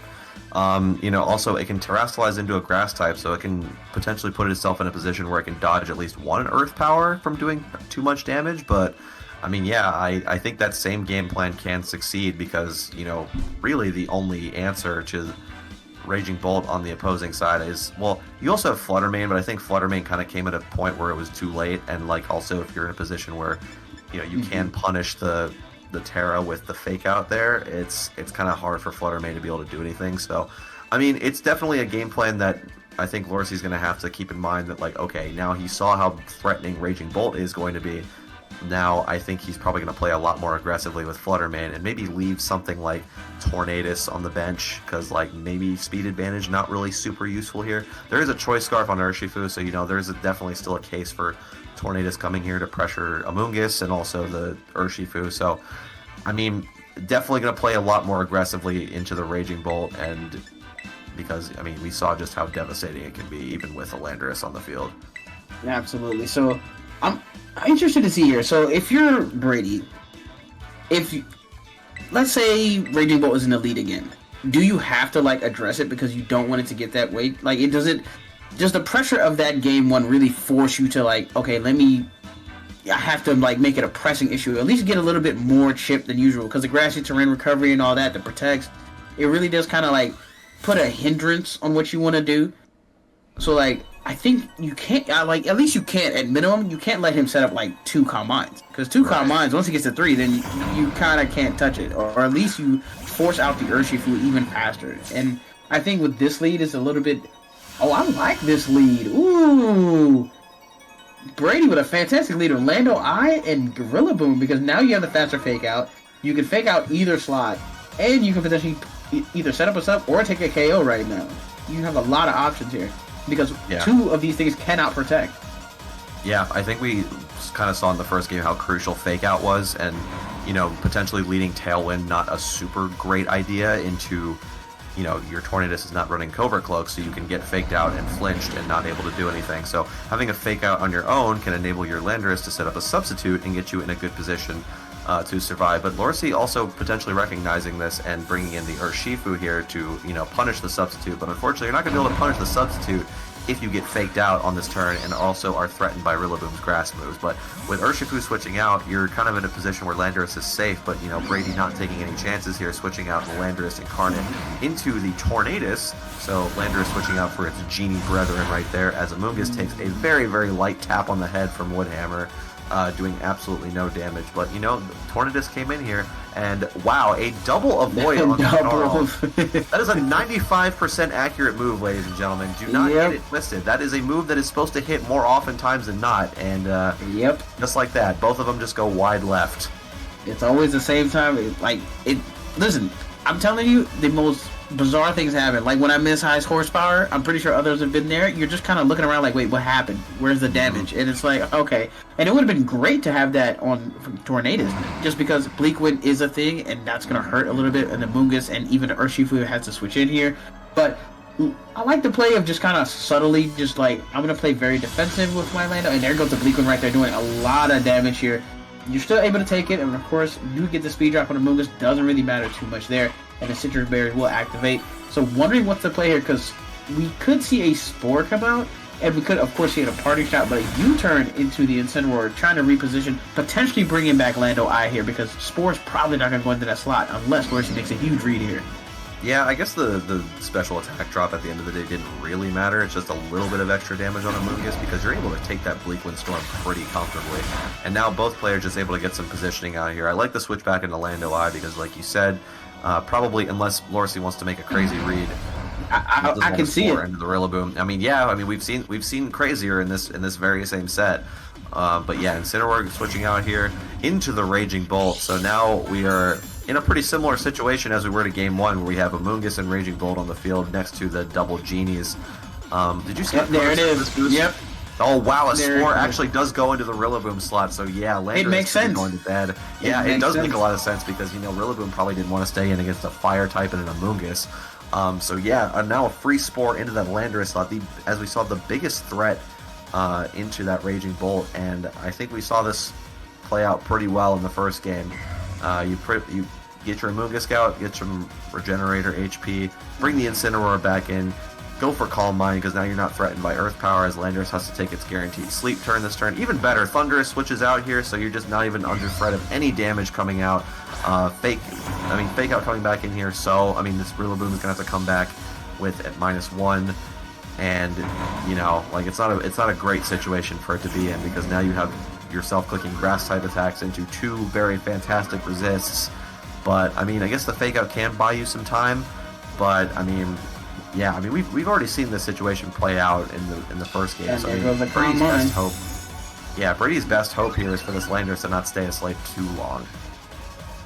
Also it can terrestrialize into a grass type, so it can potentially put itself in a position where it can dodge at least one earth power from doing too much damage. But I think that same game plan can succeed because, really the only answer to Raging Bolt on the opposing side is, well, you also have Flutter Mane, but I think Flutter Mane kind of came at a point where it was too late, and also if you're in a position where, you can punish the Terra with the fake out there, it's kind of hard for Flutter Mane to be able to do anything. So, it's definitely a game plan that I think Lorcy's going to have to keep in mind that, okay, now he saw how threatening Raging Bolt is going to be. Now I think he's probably going to play a lot more aggressively with Flutter Mane and maybe leave something like Tornadus on the bench because maybe speed advantage not really super useful here. There is a Choice Scarf on Urshifu, so there's definitely still a case for Tornadus coming here to pressure Amoonguss and also the Urshifu. So definitely going to play a lot more aggressively into the Raging Bolt, and because we saw just how devastating it can be even with a Landorus on the field. Absolutely. So I'm interested to see here. So if you're Brady, let's say Raging Bolt is in the lead again, do you have to address it because you don't want it to get that weight? Does the pressure of that game one really force you to okay, I have to make it a pressing issue, at least get a little bit more chip than usual, because the grassy terrain recovery and all that protects, it really does kind of put a hindrance on what you want to do. So I think you can't, at least you can't, at minimum, you can't let him set up 2 Calm Minds. Because 2 Calm Minds, once he gets to 3, then you kind of can't touch it. Or at least you force out the Urshifu even faster. And I think with this lead, it's a little bit, I like this lead. Ooh. Brady with a fantastic lead, Orlando Eye and Gorilla Boom, because now you have the faster fake out. You can fake out either slot, and you can potentially either set up a sub or take a KO right now. You have a lot of options here. Because 2 of these things cannot protect. Yeah, I think we kind of saw in the first game how crucial Fake Out was, and, potentially leading Tailwind, not a super great idea into, your Tornadus is not running Covert Cloak, so you can get faked out and flinched and not able to do anything. So having a Fake Out on your own can enable your Landorus to set up a substitute and get you in a good position to survive. But Lorcy also potentially recognizing this and bringing in the Urshifu here to, punish the substitute. But unfortunately, you're not going to be able to punish the substitute if you get faked out on this turn and also are threatened by Rillaboom's grass moves. But with Urshifu switching out, you're kind of in a position where Landorus is safe, but, Brady not taking any chances here, switching out the Landorus Incarnate into the Tornadus. So Landorus switching out for its Genie Brethren right there, as Amoonguss takes a very, very light tap on the head from Woodhammer, doing absolutely no damage. But, Tornadus came in here, and wow, a double avoid on Snarl. That is a 95% accurate move, ladies and gentlemen. Do not get it twisted. That is a move that is supposed to hit more oftentimes than not, and just like that, both of them just go wide left. It's always the same time. Listen, I'm telling you, the most bizarre things happen. When I miss highest horsepower, I'm pretty sure others have been there. You're just kind of looking around wait, what happened? Where's the damage? And it's okay. And it would have been great to have that on Tornadus, just because Bleak Wind is a thing, and that's going to hurt a little bit, and the Amoonguss and even the Urshifu has to switch in here. But I like the play of just kind of subtly, just I'm going to play very defensive with my Lando, and there goes the Bleak Wind right there doing a lot of damage here. You're still able to take it, and of course, you get the speed drop on the Amoonguss, doesn't really matter too much there. And the Citrus Berries will activate. So wondering what's the play here, because we could see a Spore come out, and we could, of course, see a party shot, but a U-turn into the Incineroar, trying to reposition, potentially bringing back Lando Eye here, because Spore's probably not going to go into that slot, unless Lorcy makes a huge read here. Yeah, I guess the special attack drop at the end of the day didn't really matter. It's just a little bit of extra damage on Amoonguss, because you're able to take that Bleak Wind Storm pretty comfortably. And now both players just able to get some positioning out here. I like the switch back into Lando Eye, because like you said, probably unless Lorcy wants to make a crazy read, I can see it into the Rillaboom. We've seen crazier in this very same set. But yeah, Incineroar switching out here into the Raging Bolt. So now we are in a pretty similar situation as we were to Game 1, where we have Amoonguss and Raging Bolt on the field next to the double Genies. Did you see that? There it is. Yep. Oh wow, a Spore actually does go into the Rillaboom slot, so yeah, Landorus it makes sense. Going to bed. Yeah, it does make a lot of sense, because Rillaboom probably didn't want to stay in against a fire type and an Amoonguss. So yeah, now a free Spore into that Landorus slot, as we saw, the biggest threat into that Raging Bolt, and I think we saw this play out pretty well in the first game. You get your Amoonguss out, get some Regenerator HP, bring the Incineroar back in, go for Calm Mind, because now you're not threatened by Earth Power, as Landorus has to take its guaranteed sleep turn this turn. Even better, Thunderous switches out here, so you're just not even under threat of any damage coming out. Fake Out coming back in here, so, I mean, this Rillaboom is going to have to come back with at -1, and, you know, like, it's not a great situation for it to be in, because now you have yourself clicking Grass-type attacks into 2 very fantastic resists. But, I mean, I guess the Fake Out can buy you some time, but, I mean... Yeah, I mean we've already seen this situation play out in the first game. And so there I goes mean, the Brady's Calm best Mind. hope. Yeah, Brady's best hope here is for this Landorus to not stay asleep too long.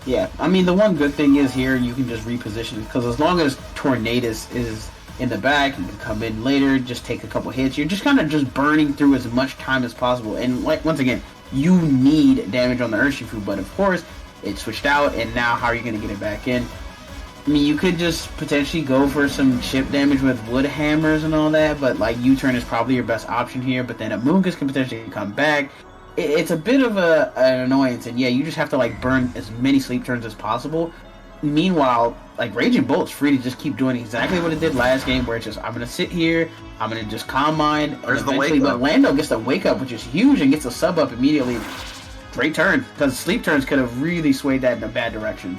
Yeah, I mean, the one good thing is here you can just reposition, because as long as Tornadus is in the back, you can come in later, just take a couple hits. You're just kind of just burning through as much time as possible. And like once again, you need damage on the Urshifu, but of course, it switched out, and now how are you going to get it back in? I mean, you could just potentially go for some chip damage with wood hammers and all that, but like U-turn is probably your best option here. But then Amoonguss can potentially come back. It's a bit of an annoyance, and yeah, you just have to like burn as many sleep turns as possible. Meanwhile, like Raging Bolt's free to just keep doing exactly what it did last game, where it's just I'm gonna sit here, I'm gonna just Calm Mind, and There's the eventually, wake but up. Lando gets the wake up, which is huge, and gets a sub up immediately. Great turn, because sleep turns could have really swayed that in a bad direction.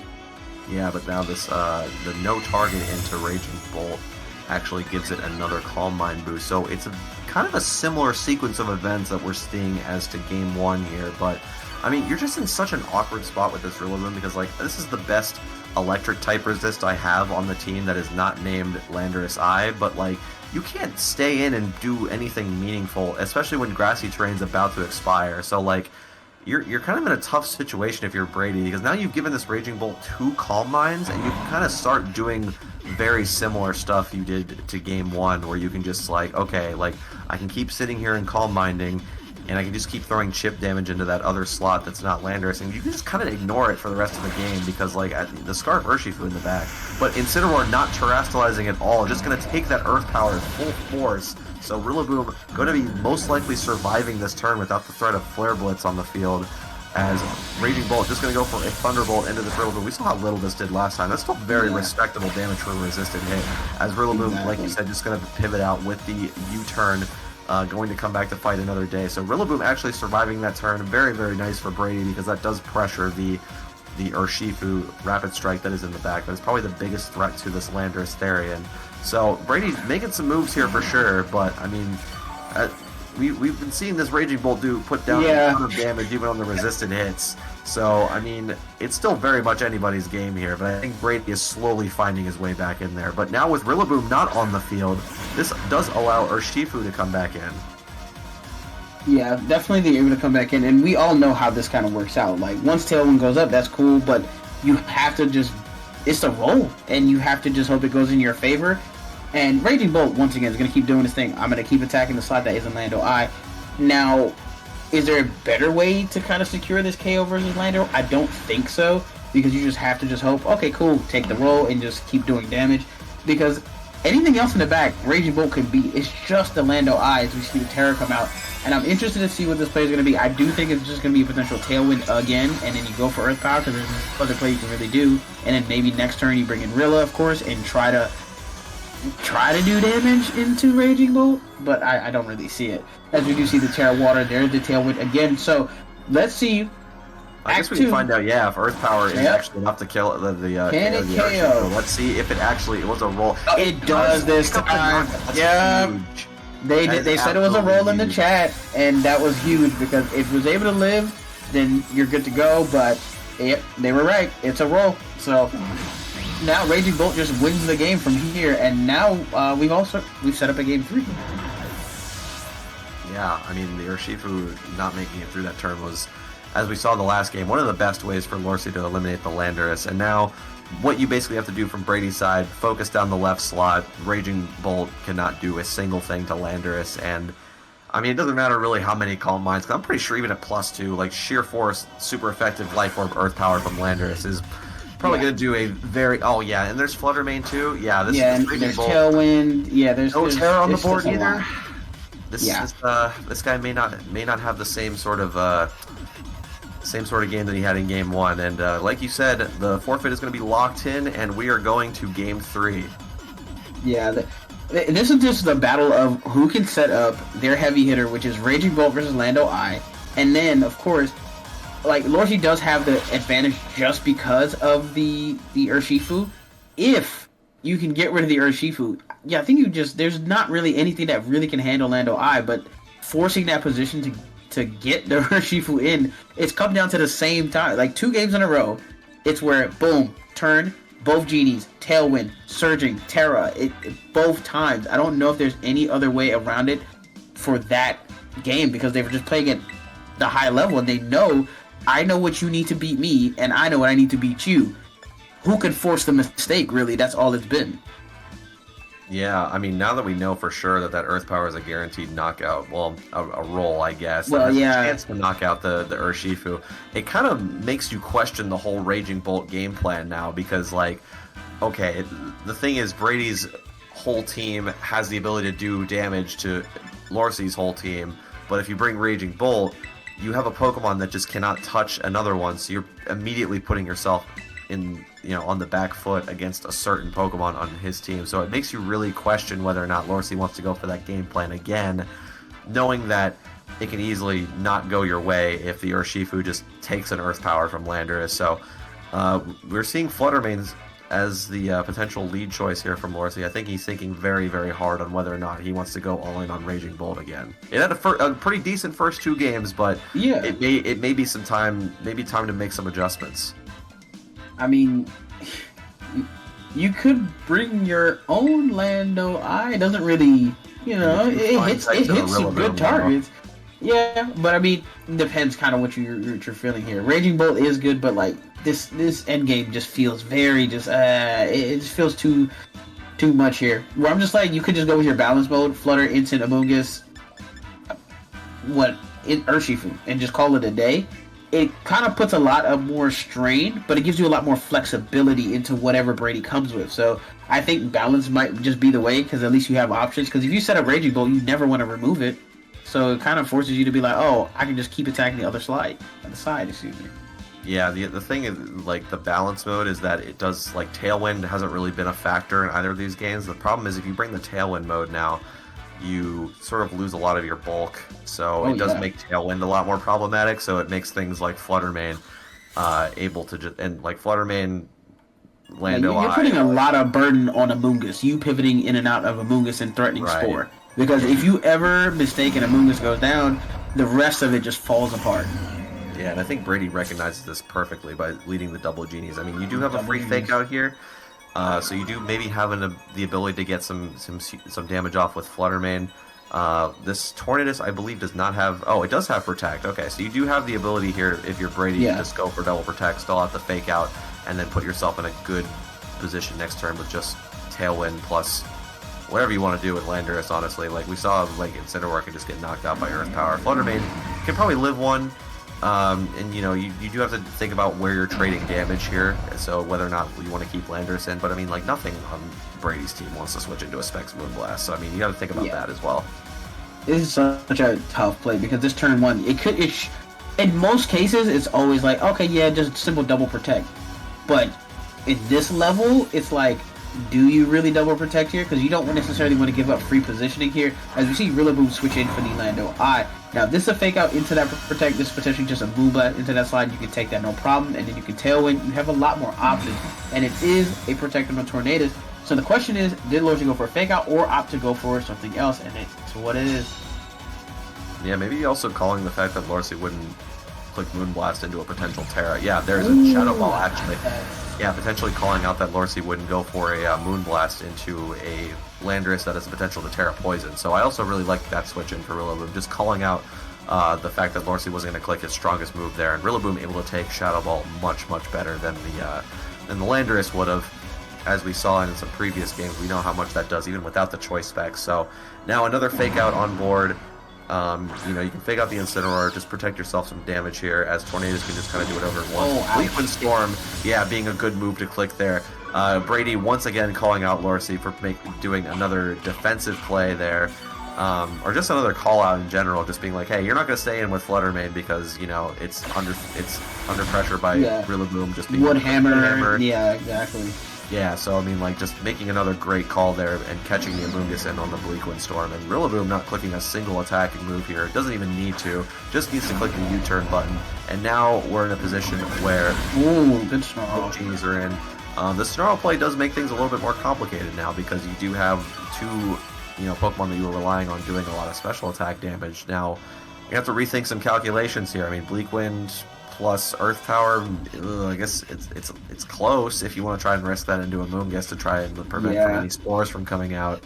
Yeah, but now this the no target into Raging Bolt actually gives it another Calm Mind boost. So it's kind of a similar sequence of events that we're seeing as to Game 1 here. But, I mean, you're just in such an awkward spot with this Rillaboom, because, like, this is the best electric type resist I have on the team that is not named Landorus I, but, like, you can't stay in and do anything meaningful, especially when Grassy Terrain's about to expire. So, like, you're kind of in a tough situation if you're Brady, because now you've given this Raging Bolt 2 Calm Minds, and you can kind of start doing very similar stuff you did to Game 1, where you can just like, okay, like, I can keep sitting here and Calm Minding, and I can just keep throwing chip damage into that other slot that's not Landorus, and you can just kind of ignore it for the rest of the game, because like the Scarf Urshifu in the back, but Incineroar not terastallizing at all, just going to take that Earth Power full force. So Rillaboom going to be most likely surviving this turn without the threat of Flare Blitz on the field, as Raging Bolt just going to go for a Thunderbolt into this Rillaboom. We saw how little this did last time. That's still very respectable damage for a resisted hit, as Rillaboom, like you said, just going to pivot out with the U-turn, going to come back to fight another day. So Rillaboom actually surviving that turn, very, very nice for Brady, because that does pressure the Urshifu Rapid Strike that is in the back. That's probably the biggest threat to this Landorus Therian. So Brady's making some moves here for sure, but I mean, we've been seeing this Raging Bolt put down a ton of damage even on the resisted hits. So I mean, it's still very much anybody's game here, but I think Brady is slowly finding his way back in there. But now with Rillaboom not on the field, this does allow Urshifu to come back in. Yeah, definitely they're able to come back in, and we all know how this kind of works out. Like, once Tailwind goes up, that's cool, but you have to just, it's the roll, and you have to just hope it goes in your favor. And Raging Bolt, once again, is going to keep doing his thing. I'm going to keep attacking the slot that isn't Lando I. Now, is there a better way to kind of secure this KO versus Lando? I don't think so, because you just have to just hope, okay, cool, take the roll and just keep doing damage, because anything else in the back, Raging Bolt can beat. It's just the Lando I as we see the Terra come out. And I'm interested to see what this play is going to be. I do think it's just going to be a potential Tailwind again, and then you go for Earth Power, because there's no other play you can really do. And then maybe next turn you bring in Rilla, of course, and try to do damage into Raging Bolt, but I don't really see it. As we do see the Terra Water, there's the Tailwind again. So let's see. I guess we can find out, if Earth Power is actually enough to kill the Can it KO? Urshifu. Let's see if it was a roll. It does this time. Yeah. They said it was a roll in the chat, and that was huge, because if it was able to live, then you're good to go, but they were right. It's a roll. So now Raging Bolt just wins the game from here, and now we've set up a game 3. Yeah, I mean, the Urshifu not making it through that turn was, as we saw in the last game, one of the best ways for Lorsi to eliminate the Landorus. And now, what you basically have to do from Brady's side, focus down the left slot. Raging Bolt cannot do a single thing to Landorus. And, I mean, it doesn't matter really how many Calm Minds, because I'm pretty sure even at +2, like, Sheer Force, super effective Life Orb Earth Power from Landorus is probably going to do a very... Oh, yeah, and there's Flutter Mane, too? Yeah, this is Raging Bolt. Tailwind. Yeah, there's no Terra on the board either. This guy may not have the same sort of Same sort of game that he had in Game 1. And like you said, the forfeit is going to be locked in, and we are going to Game 3. Yeah, this is just the battle of who can set up their heavy hitter, which is Raging Bolt versus Lando I. And then, of course, like, Lorsi does have the advantage just because of the Urshifu. If you can get rid of the Urshifu, yeah, I think there's not really anything that really can handle Lando I, but forcing that position to get the Urshifu in, it's come down to the same time. Like, 2 games in a row, it's where, boom, turn, both genies, Tailwind, Surging, Terra, both times. I don't know if there's any other way around it for that game, because they were just playing at the high level, and they know, I know what you need to beat me, and I know what I need to beat you. Who can force the mistake, really? That's all it's been. Yeah, I mean, now that we know for sure that Earth Power is a guaranteed knockout, well, a roll, I guess. Well, and yeah. A chance to knock out the Urshifu. It kind of makes you question the whole Raging Bolt game plan now, because, like, okay, the thing is, Brady's whole team has the ability to do damage to Lorsi's whole team, but if you bring Raging Bolt, you have a Pokemon that just cannot touch another one, so you're immediately putting yourself in, on the back foot against a certain Pokemon on his team. So it makes you really question whether or not Lorsi wants to go for that game plan again, knowing that it can easily not go your way if the Urshifu just takes an Earth Power from Landorus. So we're seeing Fluttermane as the potential lead choice here from Lorsi. I think he's thinking very, very hard on whether or not he wants to go all in on Raging Bolt again. It had a pretty decent first 2 games, but Yeah. it may be time to make some adjustments. I mean, you could bring your own Lando I. It doesn't really, it hits some good targets. Yeah, but I mean, depends kind of what you're feeling here. Raging Bolt is good, but like this endgame just feels very it just feels too much here. Where I'm just like, you could just go with your balance mode, Flutter, Instant, Amoonguss, Urshifu, and just call it a day. It kind of puts a lot of more strain, but it gives you a lot more flexibility into whatever Brady comes with. So I think balance might just be the way, because at least you have options. Because if you set up Raging Bolt, you never want to remove it. So it kind of forces you to be like, oh, I can just keep attacking the other side. Yeah, the thing is, like, the balance mode is that it does, like, Tailwind hasn't really been a factor in either of these games. The problem is if you bring the Tailwind mode now, you sort of lose a lot of your bulk, so it does make Tailwind a lot more problematic, so it makes things like Fluttermane able to just, and like Fluttermane, Lando you're putting a lot of burden on Amoonguss, you pivoting in and out of Amoonguss and threatening Spore, because if you ever mistake and Amoonguss goes down, the rest of it just falls apart. Yeah, and I think Brady recognizes this perfectly by leading the double genies. I mean, you do have a free fake out here, so you do maybe have the ability to get some damage off with Fluttermane. This Tornadus, I believe, does not have... Oh, it does have Protect. Okay, so you do have the ability here, if you're Brady, to just go for double Protect, stall out the fake out, and then put yourself in a good position next turn with just Tailwind plus whatever you want to do with Landorus, honestly. Like, we saw, like, Incineroar can just get knocked out by Earth Power. Fluttermane can probably live one. And you do have to think about where you're trading damage here, so whether or not you want to keep Landorus in, but I mean, like, nothing on Brady's team wants to switch into a Specs Moonblast, so I mean, you got to think about that as well. This is such a tough play, because this turn 1, in most cases, it's always like, okay, yeah, just simple double protect, but in this level, it's like, do you really double protect here? Because you don't necessarily want to give up free positioning here. As we see Rillaboom switch in for the Lando I. Now, this is a fake out into that protect. This is potentially just a Moonblast into that slide. You can take that no problem, and then you can Tailwind. You have a lot more options, and it is a protector on Tornadus. So the question is, did Lorsi go for a fake out or opt to go for something else? And it's what it is. Yeah, maybe also calling the fact that Lorsi wouldn't click Moonblast into a potential Terra. Yeah, there's a Shadow Ball, actually. Yeah, potentially calling out that Lorsi wouldn't go for a Moonblast into a Landorus that has the potential to Terra Poison. So I also really like that switch in for Rillaboom, just calling out the fact that Lorsi wasn't going to click his strongest move there, and Rillaboom able to take Shadow Ball much, much better than the Landorus would have. As we saw in some previous games, we know how much that does even without the choice specs. So now another fake out on board. You can fake out the Incineroar, just protect yourself some damage here, as Tornadus can just kind of do whatever it wants. Leaf and Storm, yeah, being a good move to click there. Brady once again calling out Lorsi for doing another defensive play there. or just another call out in general, just being like, hey, you're not going to stay in with Flutter Mane because it's under pressure by Rillaboom just being Woodhammer. Yeah, exactly. Yeah, so I mean, like, just making another great call there and catching the Amoonguss in on the Bleakwind Storm, and Rillaboom not clicking a single attacking move here. Doesn't even need to. Just needs to click the U-turn button. And now we're in a position where good snarl. Genies are in. The snarl play does make things a little bit more complicated now because you do have two, Pokemon that you were relying on doing a lot of special attack damage. Now, you have to rethink some calculations here. I mean, Bleakwind plus Earth Power, I guess it's close if you want to try and risk that into a Amoonguss to try and prevent any spores from coming out.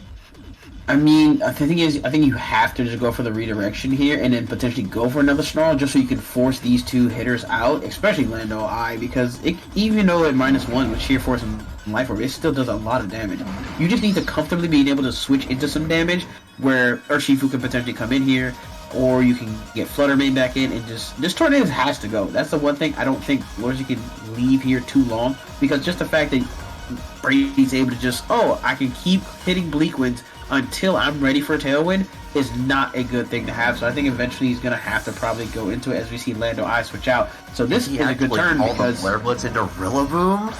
I mean, the thing is, I think you have to just go for the redirection here and then potentially go for another snarl just so you can force these two hitters out, especially Lando I, because even though at -1 with sheer force and life orb, it still does a lot of damage. You just need to comfortably be able to switch into some damage where Urshifu can potentially come in here, or you can get Flutter Mane back in and this Tornadus has to go. That's the one thing I don't think Lorsi can leave here too long, because just the fact that Brady's able to just, I can keep hitting Bleakwinds until I'm ready for a Tailwind is not a good thing to have. So I think eventually he's going to have to probably go into it as we see Lando I switch out. So this is a good turn because... Flare Blitz into Rillaboom?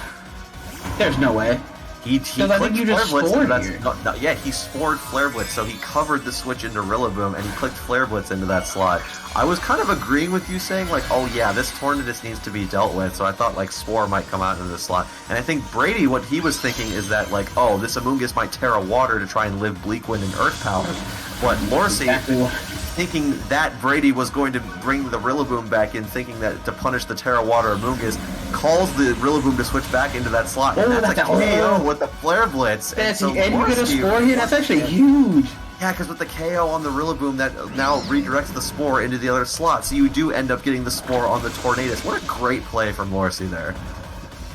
There's no way. He clicked Flare Blitz, he spored Flare Blitz, so he covered the switch into Rillaboom, and he clicked Flare Blitz into that slot. I was kind of agreeing with you, saying, like, oh yeah, this Tornadus needs to be dealt with, so I thought, like, Spore might come out into the slot. And I think Brady, what he was thinking is that, like, oh, this Amoonguss might Terra Water to try and live Bleakwind and Earth Power. But Lorsi, thinking that Brady was going to bring the Rillaboom back in, thinking that to punish the Terra Water Amoonguss, calls the Rillaboom to switch back into that slot. And that's a KO with the Flare Blitz. And you get a Spore here? That's actually huge. Yeah, because with the KO on the Rillaboom, that now redirects the Spore into the other slot, so you do end up getting the Spore on the Tornadus. What a great play from Lorsi there.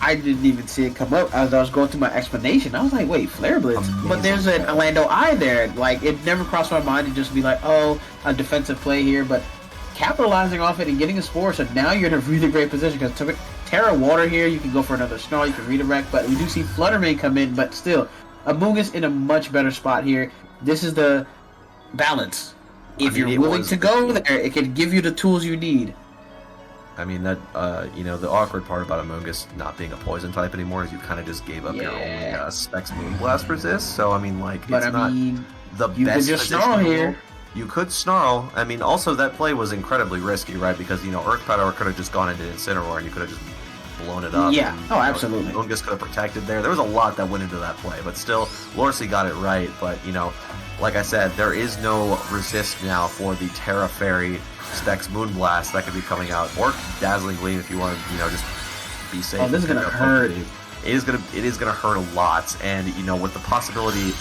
I didn't even see it come up as I was going through my explanation. I was like, wait, Flare Blitz? Amazing. But there's an Orlando Eye there. Like, it never crossed my mind to just be like, oh, a defensive play here. But capitalizing off it and getting a Spore, so now you're in a really great position. Because Terra Water here, you can go for another Snarl, you can redirect. But we do see Flutter Mane come in, but still, Amoonguss in a much better spot here. This is the balance. If you're willing to go there, it can give you the tools you need. I mean, that, the awkward part about Amoonguss not being a poison type anymore is you kind of just gave up your only Specs Moonblast resist. So, I mean, like, it's not the best could just snarl here. You could snarl. I mean, also, that play was incredibly risky, right? Because, Earth Power could have just gone into Incineroar and you could have just blown it up. Yeah, and, absolutely. Amoonguss could have protected there. There was a lot that went into that play, but still, Lorsi got it right. But, like I said, there is no resist now for the Terra Fairy Specs Moonblast that could be coming out, or Dazzling Gleam if you want to, just be safe. Oh, this is gonna hurt. It is gonna hurt a lot, and with the possibility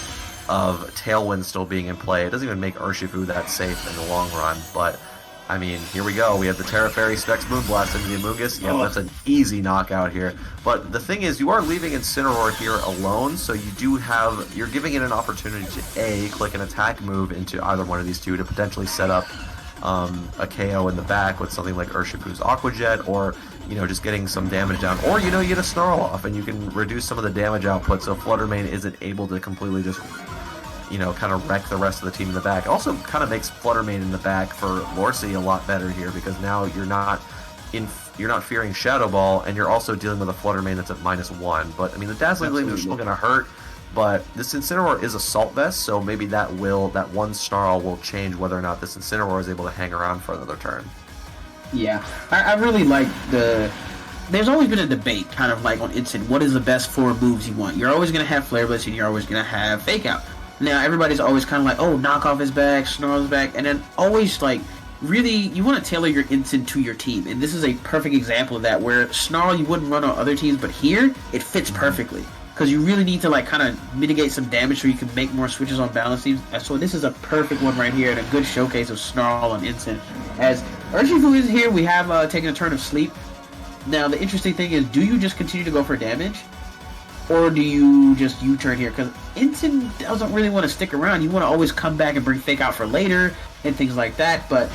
of Tailwind still being in play, it doesn't even make Urshifu that safe in the long run. But I mean, here we go. We have the Terra Fairy Specs Moonblast into the Amoonguss. Yeah, that's an easy knockout here. But the thing is, you are leaving Incineroar here alone, so you're giving it an opportunity to click an attack move into either one of these two to potentially set up a KO in the back with something like Urshifu's Aqua Jet, or just getting some damage down, or you get a Snarl off and you can reduce some of the damage output so Flutter Mane isn't able to completely just kind of wreck the rest of the team in the back. It also kind of makes Flutter Mane in the back for Lorsi a lot better here, because now you're not fearing Shadow Ball, and you're also dealing with a Flutter Mane that's at -1. But I mean, the Dazzling Gleam is still going to hurt. But this Incineroar is Assault Vest, so maybe that one Snarl will change whether or not this Incineroar is able to hang around for another turn. Yeah, I really like there's always been a debate, kind of like on Incin, what is the best 4 moves you want? You're always going to have Flare Blitz, and you're always going to have Fake Out. Now, everybody's always kind of like, oh, Knockoff is back, Snarl is back, and then always, like, really, you want to tailor your Incin to your team, and this is a perfect example of that, where Snarl you wouldn't run on other teams, but here, it fits perfectly. Because you really need to, like, kind of mitigate some damage so you can make more switches on balance teams. So this is a perfect one right here, and a good showcase of Snarl on Incin. As Urshifu is here, we have taken a turn of Sleep. Now, the interesting thing is, do you just continue to go for damage? Or do you just U-turn here? Because Incin doesn't really want to stick around. You want to always come back and bring Fake Out for later, and things like that. But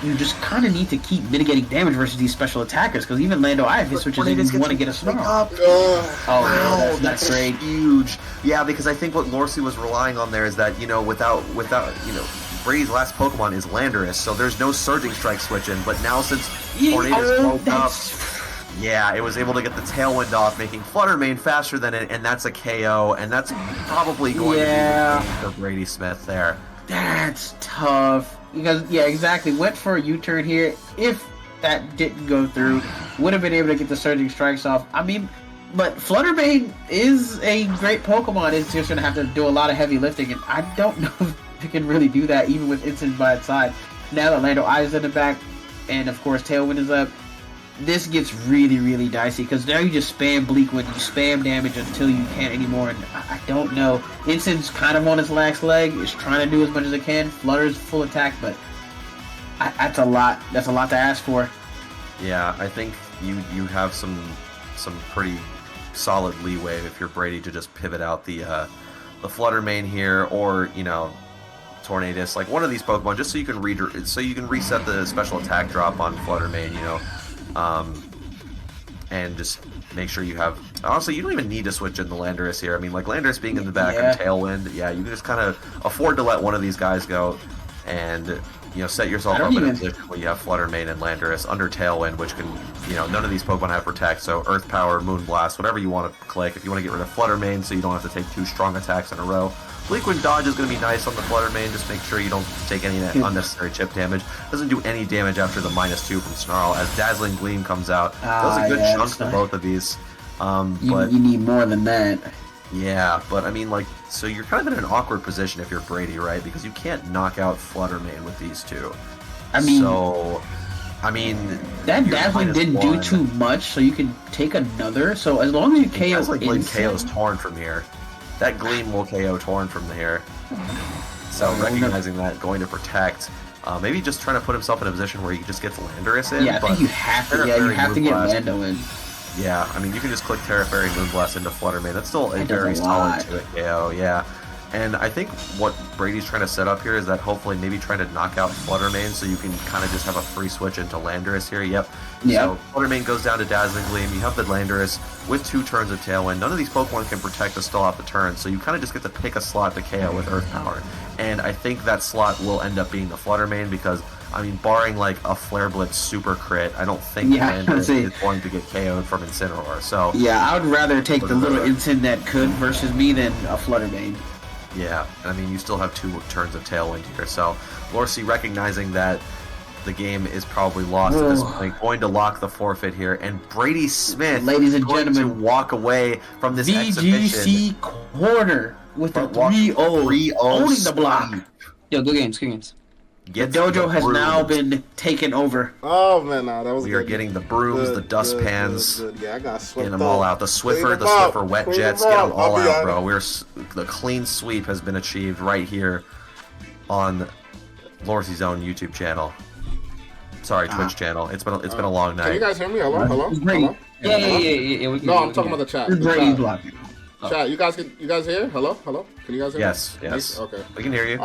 you just kind of need to keep mitigating damage versus these special attackers, because even Lando I have his switches and you want to get a snarl. Ugh. Wow, that's great. huge. Yeah, because I think what Lorcy was relying on there is that, without Brady's last Pokemon is Landorus, so there's no Surging Strike switch in, but now since Tornadus woke up, yeah, it was able to get the Tailwind off, making Flutter Mane faster than it, and that's a KO, and that's probably going to be the game for Brady Smith there. That's tough. Because, yeah, exactly. Went for a U-turn here. If that didn't go through, would have been able to get the Surging Strikes off. I mean, but Fluttermane is a great Pokemon. It's just going to have to do a lot of heavy lifting, and I don't know if it can really do that, even with Instant by its side. Now that Lando Eyes in the back, and of course Tailwind is up, this gets really, really dicey, because now you just spam Bleak Wind, you spam damage until you can't anymore, and I don't know. Instant's kind of on its last leg, it's trying to do as much as it can, Flutter's full attack, but that's a lot to ask for. Yeah, I think you have some pretty solid leeway if you're Brady to just pivot out the Flutter Mane here, or, Tornadus, like one of these Pokemon, just so you can reset the special attack drop on Flutter Mane, and just make sure you have. Honestly, you don't even need to switch in the Landorus here. I mean, like Landorus being in the back and Tailwind, yeah, you can just kind of afford to let one of these guys go, and set yourself up in a position where you have Flutter Mane and Landorus under Tailwind, which can, none of these Pokemon have Protect, so Earth Power, Moonblast, whatever you want to click. If you want to get rid of Flutter Mane so you don't have to take 2 strong attacks in a row. Bleak Wind Dodge is going to be nice on the Flutter Mane, just make sure you don't take any of that unnecessary chip damage. Doesn't do any damage after the -2 from Snarl, as Dazzling Gleam comes out. Does a good chunk for both of these. But you need more than that. Yeah, but I mean, so you're kind of in an awkward position if you're Brady, right? Because you can't knock out Flutter Mane with these two. That Dazzling didn't do too much, so you can take another. So as long as you KO KO's Torn from here. That Gleam will KO Torn from here. So recognizing that, going to Protect. Maybe just trying to put himself in a position where he just gets Landorus in. Yeah, I think you have to. Yeah, you have to get Lando in. Yeah, I mean, you can just click Terra Fairy Moonblast into Flutter Mane. That's still a very solid 2-hit KO, yeah. And I think what Brady's trying to set up here is that hopefully maybe trying to knock out Flutter Mane so you can kind of just have a free switch into Landorus here. Yep. So Flutter Mane goes down to Dazzling Gleam. You have the Landorus with 2 turns of Tailwind. None of these Pokemon can protect us still off the turn, so you kind of just get to pick a slot to KO with Earth Power. And I think that slot will end up being the Flutter Mane because, I mean, barring like a Flare Blitz super crit, I don't think Landorus is going to get KO'd from Incineroar. So yeah, I would rather take the little Incin that could versus me than a Flutter Mane. Yeah, I mean, you still have 2 turns of Tailwind here, so Lorcy recognizing that the game is probably lost at this point, going to lock the forfeit here, and Brady Smith, ladies and gentlemen, to walk away from this VGC corner with a 3-0, owning the block. Yo, good games. The dojo has now been taken over. Oh man, that was. We are getting the brooms, the dustpans, Yeah, I got swept. getting them all out. The Swiffer wet jets, get them all out, bro. The clean sweep has been achieved right here on Lorcy's own YouTube channel. Sorry, Twitch channel. It's been a long night. Can you guys hear me? Hello. Yeah. No, I'm talking about the chat. Chat, you guys hear? Hello. Can you guys hear me? Yes. Okay. We can hear you.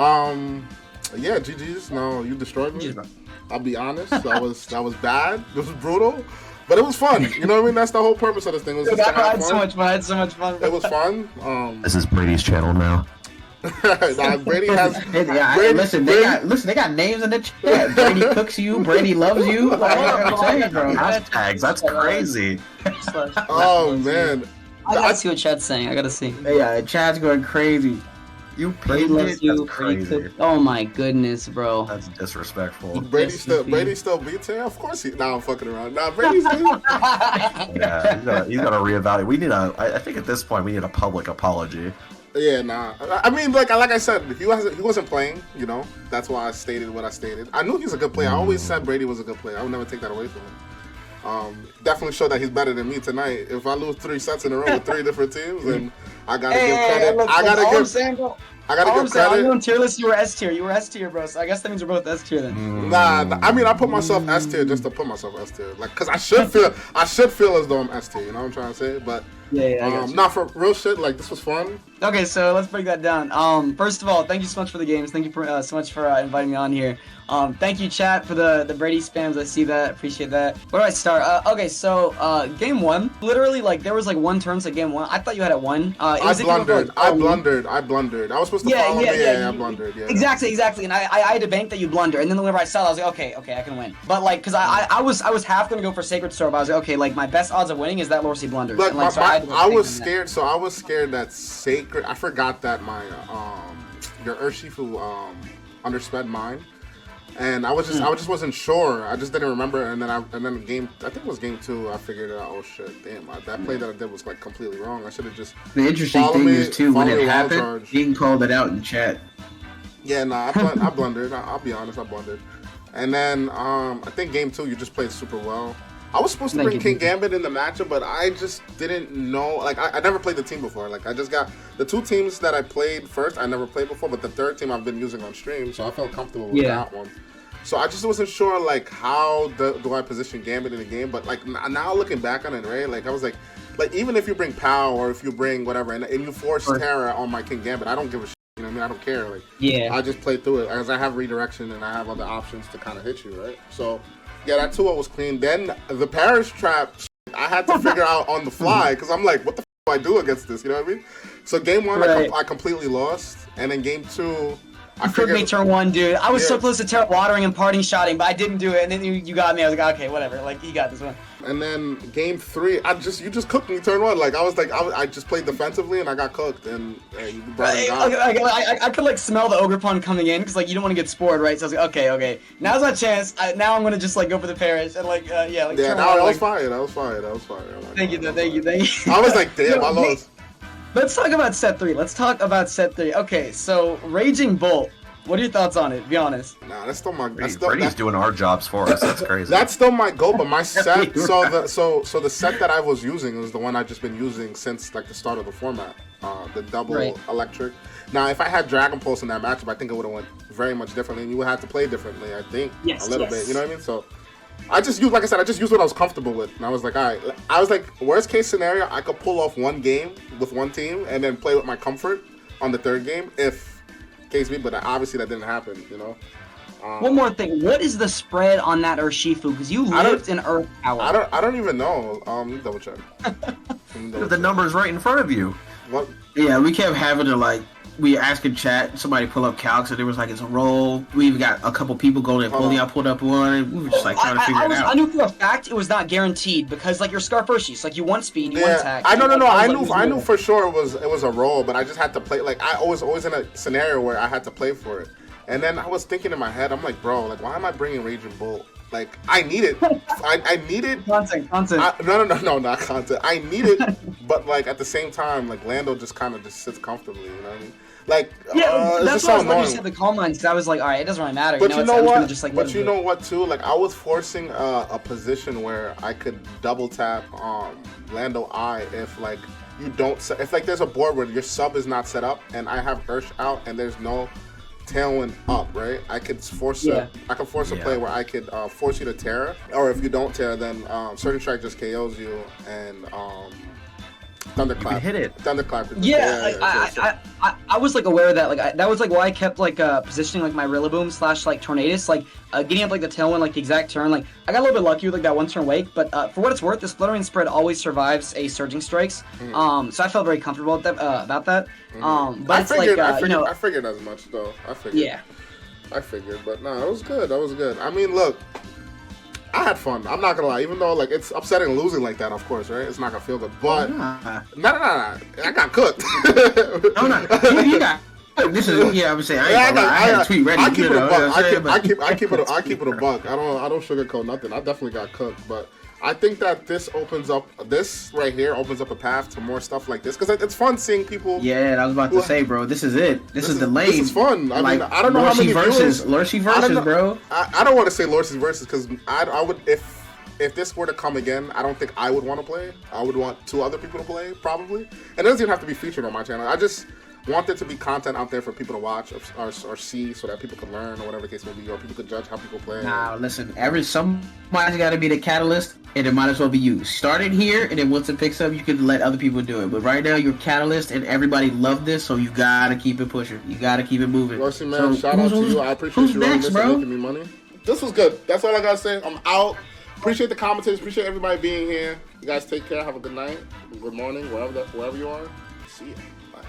Yeah, GG's. No, you destroyed me. I'll be honest. That was bad. It was brutal, but it was fun. You know what I mean? That's the whole purpose of this thing. Was just to have fun. I had so much fun. It was fun. This is Brady's channel now. Brady has. Listen, they got names in the chat. Brady cooks you. Brady loves you. I'm saying, bro. Hashtags. That's crazy. Oh man. I gotta see what chat's saying. I gotta see. Yeah, chat's going crazy. You Brady loves you. Crazy. Oh my goodness, bro. That's disrespectful. Brady still beats him. Of course I'm fucking around. Brady's good. Yeah, he's got to reevaluate. I think at this point we need a public apology. Yeah, nah. I mean, like I said, he wasn't playing. You know, that's why I stated what I stated. I knew he's a good player. I always said Brady was a good player. I would never take that away from him. Definitely showed that he's better than me tonight. If I lose 3 sets in a row with 3 different teams, then I gotta give credit. I gotta All I'm give saying, credit. on tier list, you were S tier. You were S tier, bro. So I guess that means we're both S tier then. Nah, I mean I put myself S tier just to put myself S tier, like, cause I should feel as though I'm S tier. You know what I'm trying to say? But Yeah, I got you. nah, for real shit, like this was fun. Okay, so let's break that down. First of all, thank you so much for the games. Thank you for, so much for inviting me on here. Thank you, chat, for the Brady spams. I see that. Appreciate that. Where do I start? Okay, so game one, literally, like, there was like one turn to game one. I thought you had it one. It I was if you were blundered. going I blundered. I was supposed to follow me. Yeah, I blundered. Yeah. Exactly. And I had to bank that you blunder. And then whenever I saw it, I was like, okay, I can win. But like, cause I was half gonna go for Sacred Sword, but I was like, okay, like my best odds of winning is that Lorcy blunders. Like, And, like, so I had to go I was bank on that. scared. So I was scared that Sacred. I forgot that my your Urshifu undersped mine, and I just wasn't sure. I just didn't remember. And then game, I think it was game 2. I figured out. Oh shit, damn! That play that I did was like completely wrong. I should have just. The interesting Follow thing me- is too when follow it me, wall happened, charge. he called it out in chat. Yeah, nah, I blundered. I'll be honest, I blundered. And then I think game 2 you just played super well. I was supposed to Thank bring you. King Gambit in the matchup, but I just didn't know. Like, I never played the team before. Like, I just got the 2 teams that I played first. I never played before, but the 3rd team I've been using on stream, so I felt comfortable with that one. So I just wasn't sure, like, how do I position Gambit in the game. But like now looking back on it, right? Like, I was like even if you bring Pow or if you bring whatever, and you force Terra on my King Gambit, I don't give a shit. You know what I mean? I don't care. Like, Yeah. I just play through it as I have redirection and I have other options to kind of hit you, right? So. Yeah, that 2-0 was clean. Then the Parish Trap, I had to figure out on the fly because I'm like, what the do I do against this? You know what I mean? So game 1, Right. I completely lost, and then game 2, I You took me figured. turn 1, dude. I was so Yeah. close to Terra watering and parting shotting, but I didn't do it. And then you got me. I was like, okay, whatever. Like, you got this one. And then game 3, you just cooked me turn 1. Like I just played defensively and I got cooked, and you brought it down. I could like smell the ogre pawn coming in because like you don't want to get spored, right? So I was like, okay, now's my chance. Now I'm gonna just like go for the Parish and like like. Yeah, turn no, one, that like, was fire. That was fire. That was fire. Thank you. I was like, damn, Yo, I lost. Let's talk about set 3. Okay, so Raging Bolt. What are your thoughts on it? Be honest. Nah, that's still my. Brady's doing our jobs for us. That's crazy. That's still my goal, but my set. So the set that I was using was the one I've just been using since like the start of the format. The double Right. electric. Now, if I had Dragon Pulse in that matchup, I think it would have went very much differently, and you would have to play differently. I think Yes, a little yes. bit. You know what I mean? So I just used, like I said, I just used what I was comfortable with, and I was like, all right. I was like, worst case scenario, I could pull off one game with one team and then play with my comfort on the 3rd game if case be, but obviously that didn't happen. You know. One more thing. What is the spread on that Urshifu? Because you I don't- lived in Earth Power. I don't even know. Let me double check. The number's right in front of you. What? Yeah, we kept having to like we asking chat, somebody pull up calcs, and it was like it's a roll. We even got a couple people going. Bully, I pulled up one. We were just like trying to figure it I out. knew for a fact it was not guaranteed because like your Scarf Urshis, like you want speed, you want Yeah, attack. I no. Like, I was like, knew for sure it was a roll, but I just had to play. Like I was always in a scenario where I had to play for it, and then I was thinking in my head, I'm like, bro, like why am I bringing Raging Bolt? Like I need it. I need it. content. No, not content. I need it, but like at the same time, like Lando just kind of just sits comfortably. You know what I mean? Like Yeah, it's that's just why I so was glad you annoying. said the calm line because I was like, all right, it doesn't really matter. But you you know, know I'm just gonna what? just, like, But let you it do know it. what too? Like I was forcing a position where I could double tap Lando I if like you don't if like there's a board where your sub is not set up and I have Ursh out and there's no Tailwind up, right? I could force Yeah. a play where I could force you to Terra, or if you don't Terra, then Certain Strike just KOs you and Thunderclap. You can hit it. Thunderclap. I was like aware of that. Like that was like why I kept like positioning like my Rillaboom / like Tornadus, like getting up like the tailwind like the exact turn. Like I got a little bit lucky with like that one turn wake, but for what it's worth, this fluttering spread always survives a surging strikes. So I felt very comfortable with that, about that. But I it's figured, like you know, I figured as much though. I figured. yeah. I figured, but no, it was good. That was good. I mean, look, I had fun. I'm not gonna lie. Even though like it's upsetting losing like that, of course, right? It's not gonna feel good. But no. I got cooked. No. You got. This is I would say I had a tweet ready. I keep it a buck. I keep but- it a buck. I don't sugarcoat nothing. I definitely got cooked, but I think that this right here opens up a path to more stuff like this because it's fun seeing people. Yeah, I was about to say, bro. This is it. This is the lane. This is fun. I mean, Like, I don't know how many viewers. Lurcy I don't versus, know- bro. I don't want to say Lorcy's versus because I would if this were to come again, I don't think I would want to play. I would want 2 other people to play probably, and it doesn't even have to be featured on my channel. want there to be content out there for people to watch or see, so that people can learn or whatever the case may be, or people can judge how people play. Now, listen, somebody's got to be the catalyst, and it might as well be you. Start it here, and then once it picks up, you can let other people do it. But right now, you're catalyst, and everybody loved this, so you got to keep it pushing. You got to keep it moving. Mercy, man, shout out to you. I appreciate you running this and making me money. This was good. That's all I got to say. I'm out. Appreciate the commentators. Appreciate everybody being here. You guys take care. Have a good night. Good morning, wherever you are. See ya.